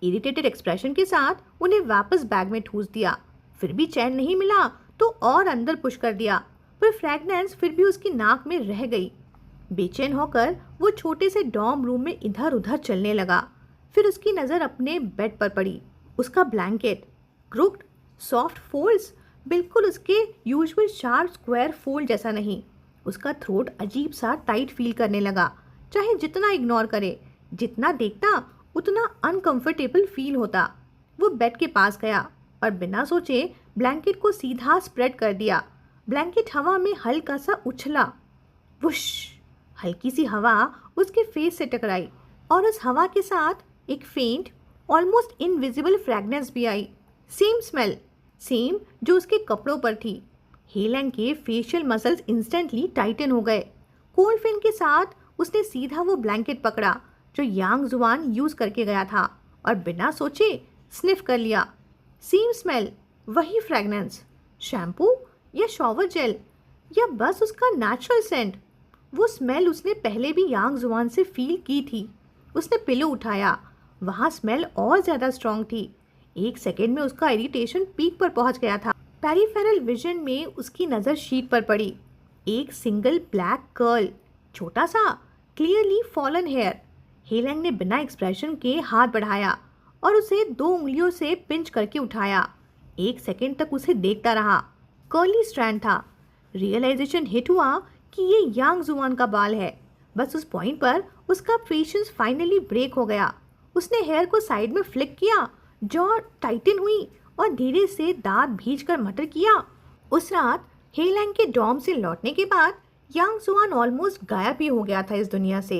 इरिटेटेड एक्सप्रेशन के साथ उन्हें वापस बैग में ठूस दिया। फिर भी चैन नहीं मिला तो और अंदर पुश कर दिया, पर फ्रैग्रेंस फिर भी उसकी नाक में रह गई। बेचैन होकर वो छोटे से डॉर्म रूम में इधर उधर चलने लगा। फिर उसकी नज़र अपने बेड पर पड़ी। उसका ब्लैंकेट क्रुक्ड, सॉफ्ट फोल्ड्स, बिल्कुल उसके यूजुअल शार्प स्क्वायर फोल्ड जैसा नहीं। उसका थ्रोट अजीब सा टाइट फील करने लगा। चाहे जितना इग्नोर करे, जितना देखता, उतना अनकंफर्टेबल फील होता। वो बेड के पास गया और बिना सोचे ब्लैंकेट को सीधा स्प्रेड कर दिया। ब्लैंकेट हवा में हल्का सा उछला। वुश! हल्की सी हवा उसके फेस से टकराई और उस हवा के साथ एक फेंट, ऑलमोस्ट इनविजिबल फ्रैग्रेंस भी आई। सेम स्मेल, सेम जो उसके कपड़ों पर थी। हेलेन के फेशियल मसल्स इंस्टेंटली टाइटन हो गए। कोल्ड फेन के साथ उसने सीधा वो ब्लैंकेट पकड़ा जो यांग जुआन यूज करके गया था और बिना सोचे स्निफ कर लिया। सेम स्मेल, वही फ्रैग्रेंस। शैम्पू या शॉवर जेल या बस उसका नेचुरल सेंट। वो स्मेल उसने पहले भी यांग जुआन से फील की थी। उसने पिलो उठाया, वहाँ स्मेल और ज़्यादा स्ट्रॉन्ग थी। एक सेकेंड में उसका इरिटेशन पीक पर पहुंच गया था। पेरिफेरल विजन में उसकी नज़र शीट पर पड़ी। एक सिंगल ब्लैक कर्ल, छोटा सा, क्लियरली फॉलन हेयर। हेलेन ने बिना एक्सप्रेशन के हाथ बढ़ाया और उसे 2 उंगलियों से पिंच करके उठाया। एक सेकेंड तक उसे देखता रहा। कर्ली स्ट्रैंड था। रियलाइजेशन हिट हुआ कि ये यांग जुआन का बाल है। बस उस पॉइंट पर उसका पेशेंस फाइनली ब्रेक हो गया। उसने हेयर को साइड में फ्लिक किया, जॉ टाइटन हुई और धीरे से दांत भींचकर मटर किया। उस रात हेलेन के डॉर्म से लौटने के बाद यांग जुआन ऑलमोस्ट गायब ही हो गया था इस दुनिया से।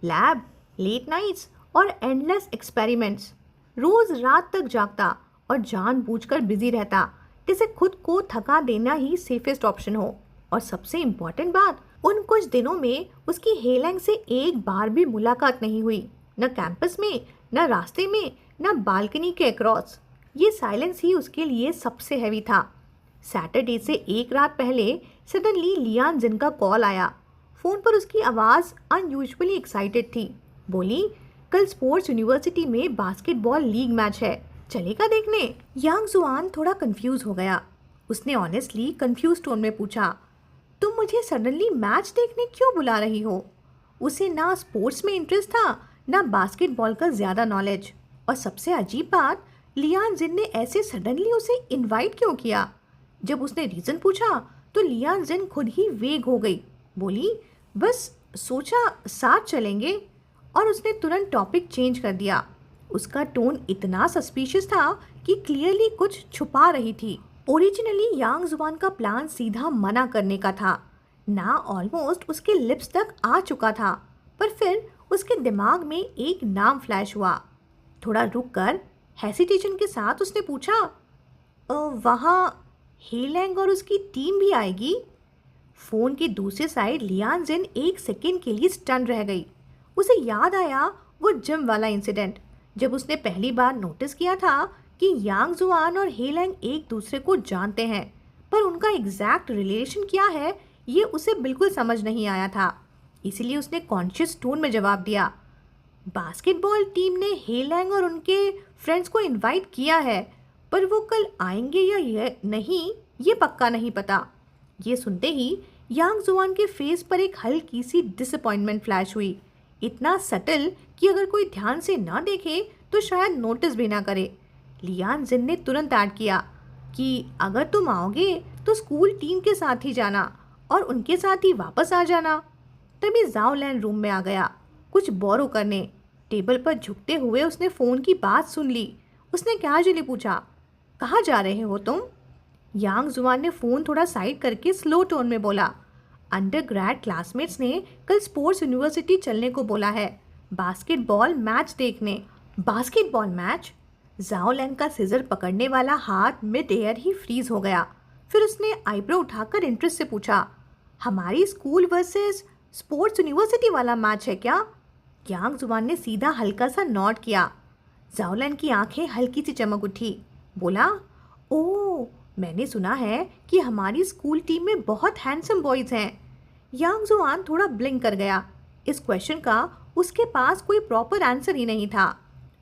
लैब, लेट नाइट्स और एंडलेस एक्सपेरिमेंट्स। रोज रात तक जागता और जानबूझकर बिजी रहता, जैसे खुद को थका देना ही सेफेस्ट ऑप्शन हो। और सबसे इम्पोर्टेंट बात, उन कुछ दिनों में उसकी हेलेन से एक बार भी मुलाकात नहीं हुई। न कैंपस में, न रास्ते में, न बालकनी के अक्रॉस। ये साइलेंस ही उसके लिए सबसे हैवी था। सैटरडे से एक रात पहले सडनली लियान जिन का कॉल आया। फ़ोन पर उसकी आवाज़ अनयूजुअली एक्साइटेड थी। बोली, कल स्पोर्ट्स यूनिवर्सिटी में बास्केटबॉल लीग मैच है, चलेगा देखने? यांग जुआन थोड़ा कंफ्यूज हो गया। उसने ऑनेस्टली कंफ्यूज टोन में पूछा, तुम मुझे सडनली मैच देखने क्यों बुला रही हो? उसे ना स्पोर्ट्स में इंटरेस्ट था, ना बास्केटबॉल का ज़्यादा नॉलेज। और सबसे अजीब बात, लियान जिन ने ऐसे सडनली उसे इनवाइट क्यों किया? जब उसने रीज़न पूछा तो लियान जिन खुद ही वेग हो गई। बोली, बस सोचा साथ चलेंगे। और उसने तुरंत टॉपिक चेंज कर दिया। उसका टोन इतना सस्पिशियस था कि क्लियरली कुछ छुपा रही थी। ओरिजिनली यांग जुआन का प्लान सीधा मना करने का था। ना ऑलमोस्ट उसके लिप्स तक आ चुका था, पर फिर उसके दिमाग में एक नाम फ्लैश हुआ। थोड़ा रुककर हेसिटेशन के साथ उसने पूछा, वहाँ हेलेन और उसकी टीम भी आएगी? फ़ोन की दूसरी साइड लियान जिन एक सेकेंड के लिए स्टन रह गई। उसे याद आया वो जिम वाला इंसिडेंट, जब उसने पहली बार नोटिस किया था कि यांग जुआन और हेलेन एक दूसरे को जानते हैं, पर उनका एग्जैक्ट रिलेशन क्या है ये उसे बिल्कुल समझ नहीं आया था। इसलिए उसने कॉन्शियस टोन में जवाब दिया, बास्केटबॉल टीम ने हेलेन और उनके फ्रेंड्स को इनवाइट किया है, पर वो कल आएंगे या ये नहीं, ये पक्का नहीं पता। ये सुनते ही यांग जुआन के फेस पर एक हल्की सी डिसअपॉइंटमेंट फ्लैश हुई। इतना सटल कि अगर कोई ध्यान से ना देखे तो शायद नोटिस भी ना करे। लियान जिन ने तुरंत ऐड किया कि अगर तुम आओगे तो स्कूल टीम के साथ ही जाना और उनके साथ ही वापस आ जाना। तभी जाओलैन रूम में आ गया, कुछ बोरो करने। टेबल पर झुकते हुए उसने फ़ोन की बात सुन ली। उसने कैजुअली पूछा, कहाँ जा रहे हो तुम? यांग जुआन ने फ़ोन थोड़ा साइड करके स्लो टोन में बोला, अंडरग्रेड क्लासमेट्स ने कल स्पोर्ट्स यूनिवर्सिटी चलने को बोला है, बास्केटबॉल मैच देखने। Basketball match? जाओलैन का सिजर पकड़ने वाला हाथ मिड एयर ही फ्रीज हो गया। फिर उसने आईब्रो उठाकर इंटरेस्ट से पूछा, हमारी स्कूल वर्सेस स्पोर्ट्स यूनिवर्सिटी वाला मैच है क्या? यांग जुआन ने सीधा हल्का सा नॉड किया। जाओलैन की आंखें हल्की सी चमक उठी। बोला, ओह, मैंने सुना है कि हमारी स्कूल टीम में बहुत हैंडसम बॉयज़ हैं। यांग जुआन थोड़ा ब्लिंक कर गया। इस क्वेश्चन का उसके पास कोई प्रॉपर आंसर ही नहीं था।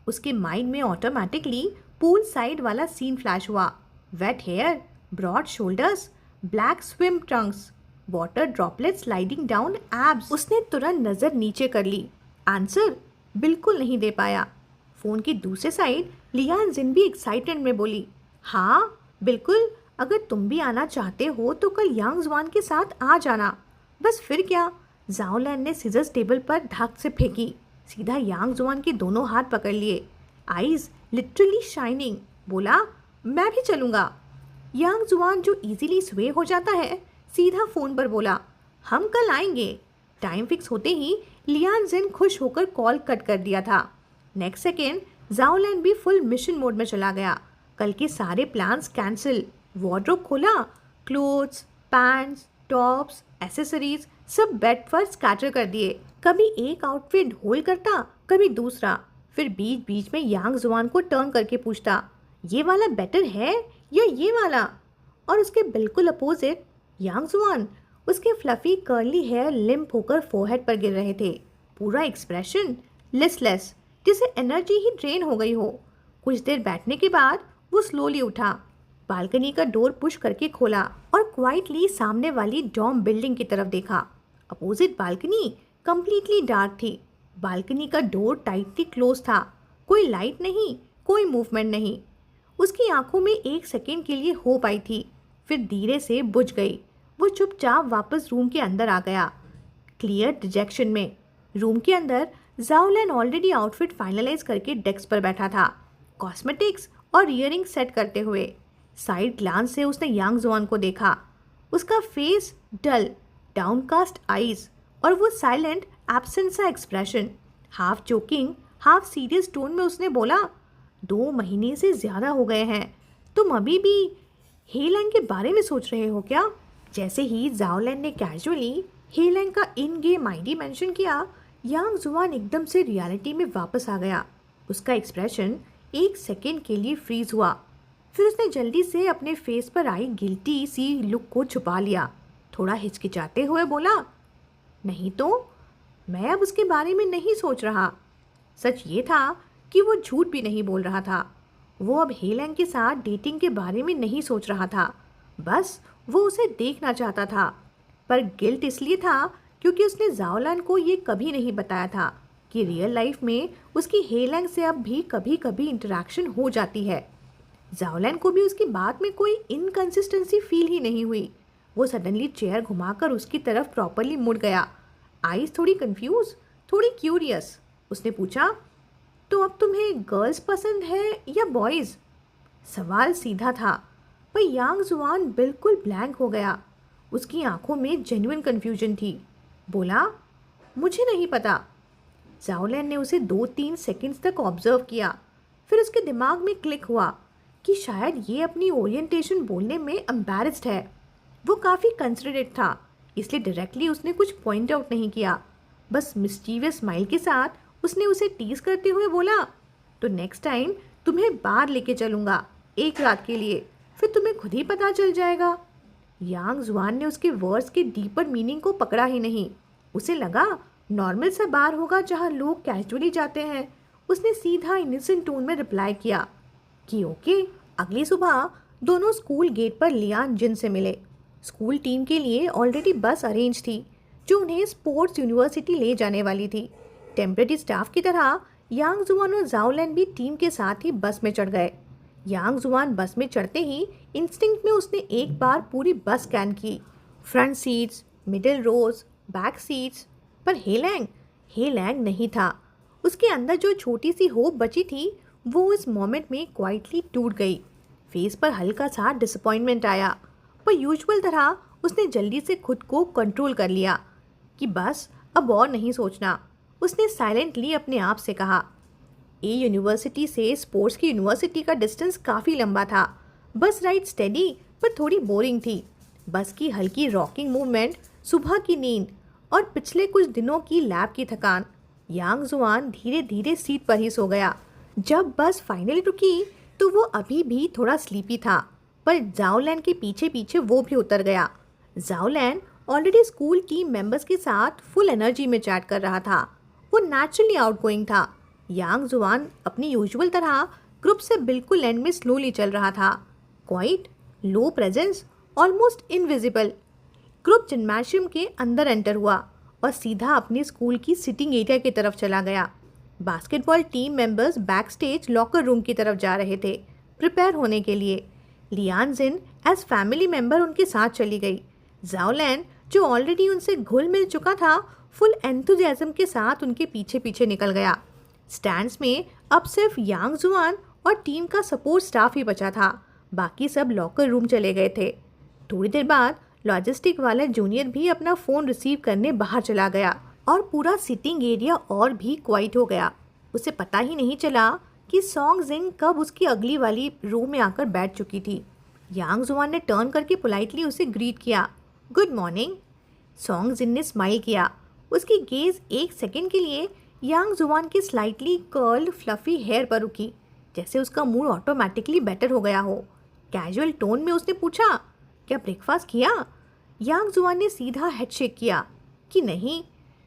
उसके माइंड में ऑटोमेटिकली पूल साइड वाला सीन फ्लैश हुआ। Wet hair, broad shoulders, black swim trunks, water droplet sliding down abs. उसने तुरंत नजर नीचे कर ली। आंसर बिल्कुल नहीं दे पाया। फोन की दूसरे साइड लियान जिन भी एक्साइटेड में बोली, हाँ बिल्कुल, अगर तुम भी आना चाहते हो तो कल यांग जुआन के साथ आ जाना। बस फिर क्या, जाओलैन ने सीजर्स टेबल पर धक से फेंकी, सीधा यांग जुआन के दोनों हाथ पकड़ लिए, आईज लिटरली शाइनिंग। बोला, मैं भी चलूंगा। यांग जुआन जो इजीली स्वे हो जाता है, सीधा फोन पर बोला, हम कल आएंगे। टाइम फिक्स होते ही लियान जिन खुश होकर कॉल कट कर दिया था। नेक्स्ट सेकेंड जाओलैन भी फुल मिशन मोड में चला गया। कल के सारे प्लान्स कैंसिल। वार्डरोब खोला, क्लोथ्स, पैंट्स, टॉप्स, एसेसरीज सब बेड पर स्कैटर कर दिए। कभी एक आउटफिट होल्ड करता, कभी दूसरा, फिर बीच बीच में यांग जुआन को टर्न करके पूछता, ये वाला बेटर है या ये वाला? और उसके बिल्कुल अपोजिट यांग जुआन, उसके फ्लफी कर्ली हेयर लिम्प होकर फोरहेड पर गिर रहे थे। पूरा एक्सप्रेशन लिस्टलेस, जिसे एनर्जी ही ड्रेन हो गई हो। कुछ देर बैठने के बाद वो स्लोली उठा, बालकनी का डोर पुश करके खोला और क्वाइटली सामने वाली डॉम बिल्डिंग की तरफ देखा। अपोजिट बालकनी कंप्लीटली डार्क थी। बालकनी का डोर टाइटली क्लोज था। कोई लाइट नहीं, कोई मूवमेंट नहीं। उसकी आंखों में एक सेकेंड के लिए होप आई थी, फिर धीरे से बुझ गई। वो चुपचाप वापस रूम के अंदर आ गया, क्लियर डिजेक्शन में। रूम के अंदर जाओलैन ऑलरेडी आउटफिट फाइनलाइज करके डेस्क पर बैठा था, कॉस्मेटिक्स और ईयरिंग सेट करते हुए। साइड ग्लांस से उसने यांग जुआन को देखा। उसका फेस डल, डाउनकास्ट आईज और वो साइलेंट एब्सेंट सा expression. Half joking half serious tone में उसने बोला, 2 महीने से ज़्यादा हो गए हैं, तुम अभी भी हेलैंग के बारे में सोच रहे हो क्या? जैसे ही जाओलैन ने कैजुअली हेलैंग का इन गेम आईडी मेंशन किया, यांग जुआन एकदम से रियलिटी में वापस आ गया। उसका एक्सप्रेशन एक सेकेंड के लिए फ्रीज हुआ, फिर उसने जल्दी से अपने फेस पर आई गिल्टी सी लुक को छुपा लिया। थोड़ा हिचकिचाते हुए बोला, नहीं तो मैं अब उसके बारे में नहीं सोच रहा। सच ये था कि वो झूठ भी नहीं बोल रहा था। वो अब हेलैंग के साथ डेटिंग के बारे में नहीं सोच रहा था, बस वो उसे देखना चाहता था। पर गिल्ट इसलिए था क्योंकि उसने जाओलैन को ये कभी नहीं बताया था कि रियल लाइफ में उसकी हेलैंग से अब भी कभी कभी इंटरेक्शन हो जाती है। जाओलैन को भी उसकी बात में कोई इनकंसिस्टेंसी फील ही नहीं हुई। वो सडनली चेयर घुमाकर उसकी तरफ प्रॉपरली मुड़ गया, आईज थोड़ी कंफ्यूज, थोड़ी क्यूरियस। उसने पूछा, तो अब तुम्हें गर्ल्स पसंद है या बॉयज़? सवाल सीधा था, पर यांग जुआन बिल्कुल ब्लैंक हो गया। उसकी आंखों में जेन्युइन कन्फ्यूजन थी। बोला, मुझे नहीं पता। जाओलैन ने उसे 2-3 सेकंड्स तक ऑब्जर्व किया, फिर उसके दिमाग में क्लिक हुआ कि शायद ये अपनी ओरिएंटेशन बोलने में एम्बैरेस्ड है। वो काफ़ी कंसिडरेट था, इसलिए डायरेक्टली उसने कुछ पॉइंट आउट नहीं किया। बस मिस्चीवियस स्माइल के साथ उसने उसे टीज करते हुए बोला, तो नेक्स्ट टाइम तुम्हें बाहर लेके चलूँगा 1 रात के लिए, फिर तुम्हें खुद ही पता चल जाएगा। यांग जुआन ने उसके वर्ड्स के डीपर मीनिंग को पकड़ा ही नहीं। उसे लगा नॉर्मल सा बार होगा जहाँ लोग कैजुअली जाते हैं। उसने सीधा इनोसेंट टोन में रिप्लाई किया कि ओके। अगली सुबह दोनों स्कूल गेट पर लियान जिन से मिले। स्कूल टीम के लिए ऑलरेडी बस अरेंज थी जो उन्हें स्पोर्ट्स यूनिवर्सिटी ले जाने वाली थी। टेम्परेरी स्टाफ की तरह यांग जुआन और जाओलैन भी टीम के साथ ही बस में चढ़ गए। यांग जुआन बस में चढ़ते ही इंस्टिंक्ट में उसने एक बार पूरी बस स्कैन की, फ्रंट सीट्स, मिडिल रोज, बैक सीट्स, पर हेलैंग नहीं था। उसके अंदर जो छोटी सी होप बची थी वो इस मोमेंट में क्वाइटली टूट गई। फेस पर हल्का सा डिसअपॉइंटमेंट आया, पर यूजुअल तरह उसने जल्दी से खुद को कंट्रोल कर लिया कि बस अब और नहीं सोचना। उसने साइलेंटली अपने आप से कहा, ए यूनिवर्सिटी से स्पोर्ट्स की यूनिवर्सिटी का डिस्टेंस काफ़ी लंबा था। बस राइड स्टेडी पर थोड़ी बोरिंग थी। बस की हल्की रॉकिंग मूवमेंट, सुबह की नींद और पिछले कुछ दिनों की लैब की थकान। यांग जुआन धीरे धीरे सीट पर ही सो गया। जब बस फाइनली रुकी तो वो अभी भी थोड़ा स्लीपी था, पर जाओलैन के पीछे पीछे वो भी उतर गया। जाओलैन ऑलरेडी स्कूल टीम मेंबर्स के साथ फुल एनर्जी में चैट कर रहा था। वो नेचुरली आउटगोइंग था। यांग जुआन अपनी यूजुअल तरह ग्रुप से बिल्कुल एंड में स्लोली चल रहा था, quite, low presence, almost invisible. Group gymnasium के अंदर एंटर हुआ और सीधा अपने स्कूल की सिटिंग एरिया की तरफ चला गया। Basketball team members back stage locker room की तरफ जा रहे थे, प्रिपेयर होने के लिए। लियान जिन एज फैमिली मेंबर उनके साथ चली गई। जाओलैन, जो ऑलरेडी उनसे घुल मिल चुका था, फुल एंथुजियाज्म के साथ उनके पीछे पीछे निकल गया। स्टैंड्स में अब सिर्फ यांग जुआन और टीम का सपोर्ट स्टाफ ही बचा था, बाकी सब लॉकर रूम चले गए थे। थोड़ी देर बाद लॉजिस्टिक वाला जूनियर भी अपना फ़ोन रिसीव करने बाहर चला गया और पूरा सिटिंग एरिया और भी क्वाइट हो गया। उसे पता ही नहीं चला कि सॉन्ग जिन कब उसकी अगली वाली रो में आकर बैठ चुकी थी। यांग जुआन ने टर्न करके पोलाइटली उसे ग्रीट किया, गुड मॉर्निंग। सॉन्ग जिन ने स्माइल किया। उसकी गेज एक सेकंड के लिए यांग जुआन के स्लाइटली कर्ल्ड फ्लफी हेयर पर रुकी, जैसे उसका मूड ऑटोमेटिकली बेटर हो गया हो। कैजुअल टोन में उसने पूछा, क्या ब्रेकफास्ट किया? यांग जुआन ने सीधा हेड शेक किया कि नहीं।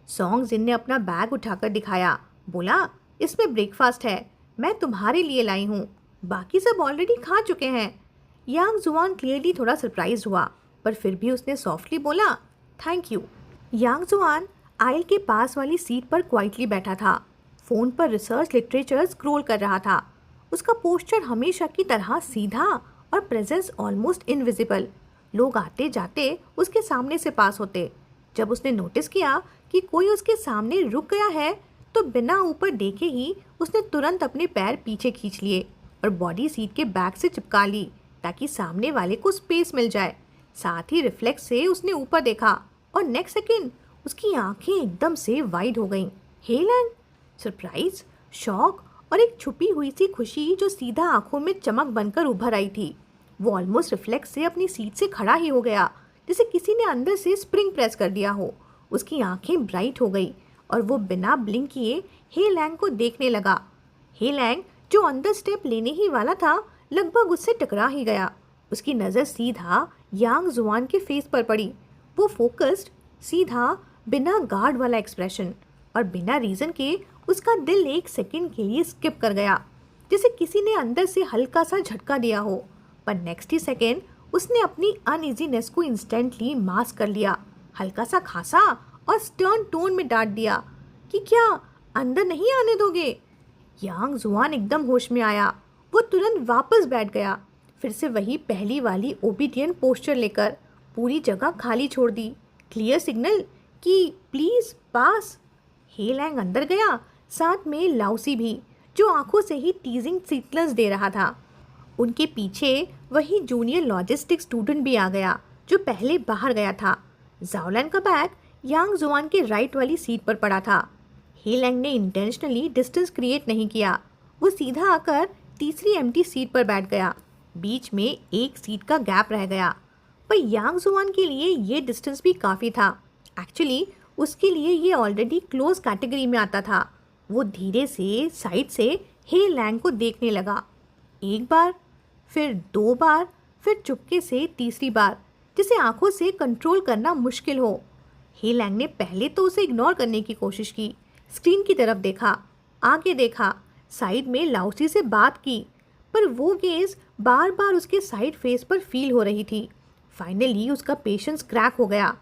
सॉन्ग जिन ने अपना बैग उठाकर दिखाया, बोला, इसमें ब्रेकफास्ट है, मैं तुम्हारे लिए लाई हूँ, बाकी सब ऑलरेडी खा चुके हैं। यांग जुआन क्लियरली थोड़ा सरप्राइज हुआ, पर फिर भी उसने सॉफ्टली बोला, थैंक यू। यांग जुआन आयल के पास वाली सीट पर क्वाइटली बैठा था, फ़ोन पर रिसर्च लिटरेचर स्क्रॉल कर रहा था। उसका पोस्चर हमेशा की तरह सीधा और प्रेजेंस ऑलमोस्ट इनविजिबल। लोग आते जाते उसके सामने से पास होते। जब उसने नोटिस किया कि कोई उसके सामने रुक गया है, तो बिना ऊपर देखे ही उसने तुरंत अपने पैर पीछे खींच लिए और बॉडी सीट के बैक से चिपका ली, ताकि सामने वाले को स्पेस मिल जाए। साथ ही रिफ्लेक्स से उसने ऊपर देखा और नेक्स्ट सेकंड उसकी आंखें एकदम से वाइड हो गईं। हेलन! सरप्राइज, शॉक और एक छुपी हुई सी खुशी जो सीधा आंखों में चमक बनकर उभर आई थी। वो ऑलमोस्ट रिफ्लेक्स से अपनी सीट से खड़ा ही हो गया, जैसे किसी ने अंदर से स्प्रिंग प्रेस कर दिया हो। उसकी आंखें ब्राइट हो गई और वो बिना ब्लिंक किए हे लैंग को देखने लगा। हे लैंग, जो अंदर स्टेप लेने ही वाला था, लगभग उससे टकरा ही गया। उसकी नज़र सीधा यांग जुआन के फेस पर पड़ी। वो फोकस्ड, सीधा, बिना गार्ड वाला एक्सप्रेशन, और बिना रीज़न के उसका दिल एक सेकंड के लिए स्किप कर गया, जैसे किसी ने अंदर से हल्का सा झटका दिया हो। पर नेक्स्ट ही सेकंड उसने अपनी अनइजीनेस को इंस्टेंटली मास्क कर लिया, हल्का सा खांसा और स्टर्न टोन में डांट दिया कि क्या अंदर नहीं आने दोगे? यांग जुआन एकदम होश में आया। वो तुरंत वापस बैठ गया, फिर से वही पहली वाली ओबीडियंट पोस्चर लेकर। पूरी जगह खाली छोड़ दी, क्लियर सिग्नल कि प्लीज़ पास। हे लैंग अंदर गया, साथ में लाउसी भी, जो आंखों से ही टीजिंग सिग्नल्स दे रहा था। उनके पीछे वही जूनियर लॉजिस्टिक स्टूडेंट भी आ गया, जो पहले बाहर गया था। जाओलैन का बैग यांग जुआन के राइट वाली सीट पर पड़ा था। हे लैंग ने इंटेंशनली डिस्टेंस क्रिएट नहीं किया। वो सीधा आकर तीसरी एम्प्टी सीट पर बैठ गया। बीच में एक सीट का गैप रह गया, पर यांग जुआन के लिए ये डिस्टेंस भी काफ़ी था। एक्चुअली उसके लिए ये ऑलरेडी क्लोज कैटेगरी में आता था। वो धीरे से साइड से हे लैंग को देखने लगा, एक बार, फिर 2 बार, फिर चुपके से तीसरी बार, जिसे आंखों से कंट्रोल करना मुश्किल हो। हे लैंग ने पहले तो उसे इग्नोर करने की कोशिश की, स्क्रीन की तरफ देखा, आगे देखा, साइड में लाउसी से बात की, पर वो गेज बार बार उसके साइड फेस पर फील हो रही थी। फाइनली उसका पेशेंस क्रैक हो गया।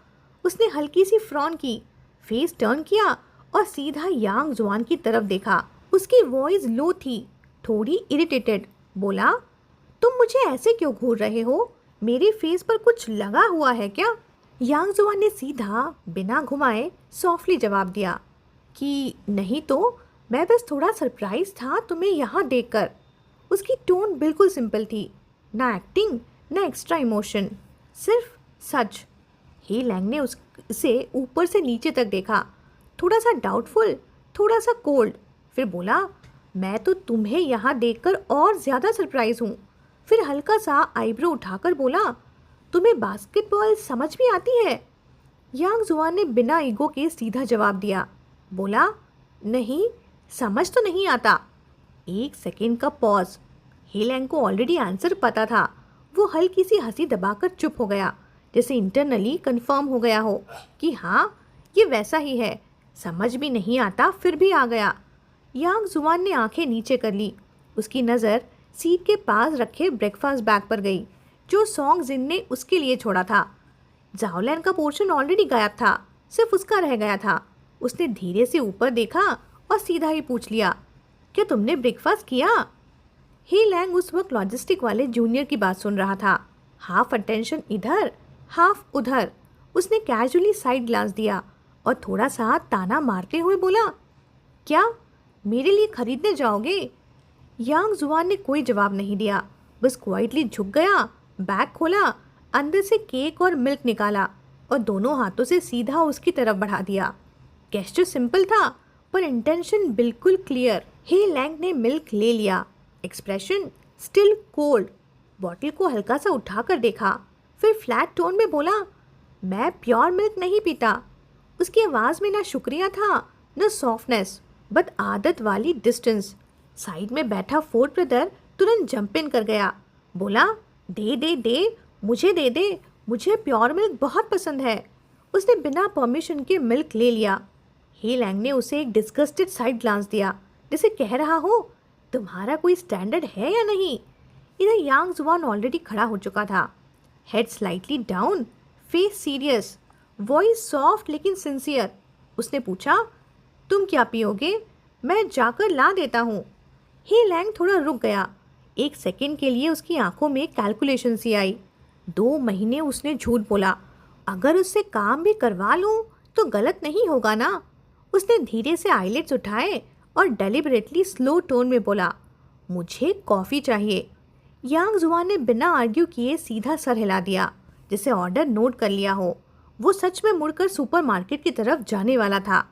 उसने हल्की सी फ्रॉन की, फेस टर्न किया और सीधा यांग जुआन की तरफ देखा। उसकी वॉइस लो थी, थोड़ी इरिटेटेड। बोला, तुम मुझे ऐसे क्यों घूर रहे हो? मेरे फेस पर कुछ लगा हुआ है क्या? यांग जुआन ने सीधा, बिना घुमाए, सॉफ्टली जवाब दिया कि नहीं तो, मैं बस थोड़ा सरप्राइज था तुम्हें यहाँ देखकर। उसकी टोन बिल्कुल सिंपल थी, ना एक्टिंग ना एक्स्ट्रा इमोशन, सिर्फ सच। हे लैंग ने उसे ऊपर से नीचे तक देखा, थोड़ा सा डाउटफुल, थोड़ा सा कोल्ड, फिर बोला, मैं तो तुम्हें यहाँ देखकर और ज़्यादा सरप्राइज हूँ। फिर हल्का सा आईब्रो उठाकर बोला, तुम्हें बास्केटबॉल समझ भी आती है? यांग जुआन ने बिना ईगो के सीधा जवाब दिया। बोला, नहीं, समझ तो नहीं आता। एक सेकेंड का पॉज। हे लैंग को ऑलरेडी आंसर पता था। वो हल्की सी हंसी दबाकर चुप हो गया, जैसे इंटरनली कंफर्म हो गया हो कि हाँ, ये वैसा ही है, समझ भी नहीं आता फिर भी आ गया। यांग जुआन ने आंखें नीचे कर ली। उसकी नज़र सीट के पास रखे ब्रेकफास्ट बैग पर गई, जो सॉन्ग जिन ने उसके लिए छोड़ा था। जाओलैन का पोर्शन ऑलरेडी गायब था, सिर्फ उसका रह गया था। उसने धीरे से ऊपर देखा और सीधा ही पूछ लिया, क्या तुमने ब्रेकफास्ट किया? ही लैंग उस वक्त लॉजिस्टिक वाले जूनियर की बात सुन रहा था, हाफ अटेंशन इधर हाफ उधर। उसने कैजुअली साइड ग्लांस दिया और थोड़ा सा ताना मारते हुए बोला, क्या मेरे लिए खरीदने जाओगे? यांग जुआन ने कोई जवाब नहीं दिया, बस क्वाइटली झुक गया, बैग खोला, अंदर से केक और मिल्क निकाला और दोनों हाथों से सीधा उसकी तरफ बढ़ा दिया। गेस्चर सिंपल था पर इंटेंशन बिल्कुल क्लियर। ही लैंग ने मिल्क ले लिया, एक्सप्रेशन स्टिल कोल्ड। बॉटल को हल्का सा उठाकर देखा, फिर फ्लैट टोन में बोला, मैं प्योर मिल्क नहीं पीता। उसकी आवाज़ में ना शुक्रिया था न सॉफ्टनेस, बट आदत वाली डिस्टेंस। साइड में बैठा फोर्थ ब्रदर तुरंत जंप इन कर गया, बोला, दे दे दे, मुझे दे दे, मुझे प्योर मिल्क बहुत पसंद है। उसने बिना परमिशन के मिल्क ले लिया। ही लैंग ने उसे एक डिस्गस्टेड साइड ग्लांस दिया, जैसे कह रहा हो, तुम्हारा कोई स्टैंडर्ड है या नहीं? इधर यांग जुआन ऑलरेडी खड़ा हो चुका था, head slightly down, face serious, voice soft लेकिन सिंसियर। उसने पूछा, तुम क्या पियोगे? मैं जाकर ला देता हूँ। ही लैंग थोड़ा रुक गया। एक सेकंड के लिए उसकी आंखों में कैलकुलेशन सी आई। 2 महीने उसने झूठ बोला, अगर उससे काम भी करवा लूँ तो गलत नहीं होगा ना? उसने धीरे से आईलिड्स उठाए और डेलिबरेटली स्लो टोन में बोला, मुझे कॉफ़ी चाहिए। यांग जुआन ने बिना आर्ग्यू किए सीधा सर हिला दिया, जैसे ऑर्डर नोट कर लिया हो। वो सच में मुड़कर सुपरमार्केट की तरफ जाने वाला था।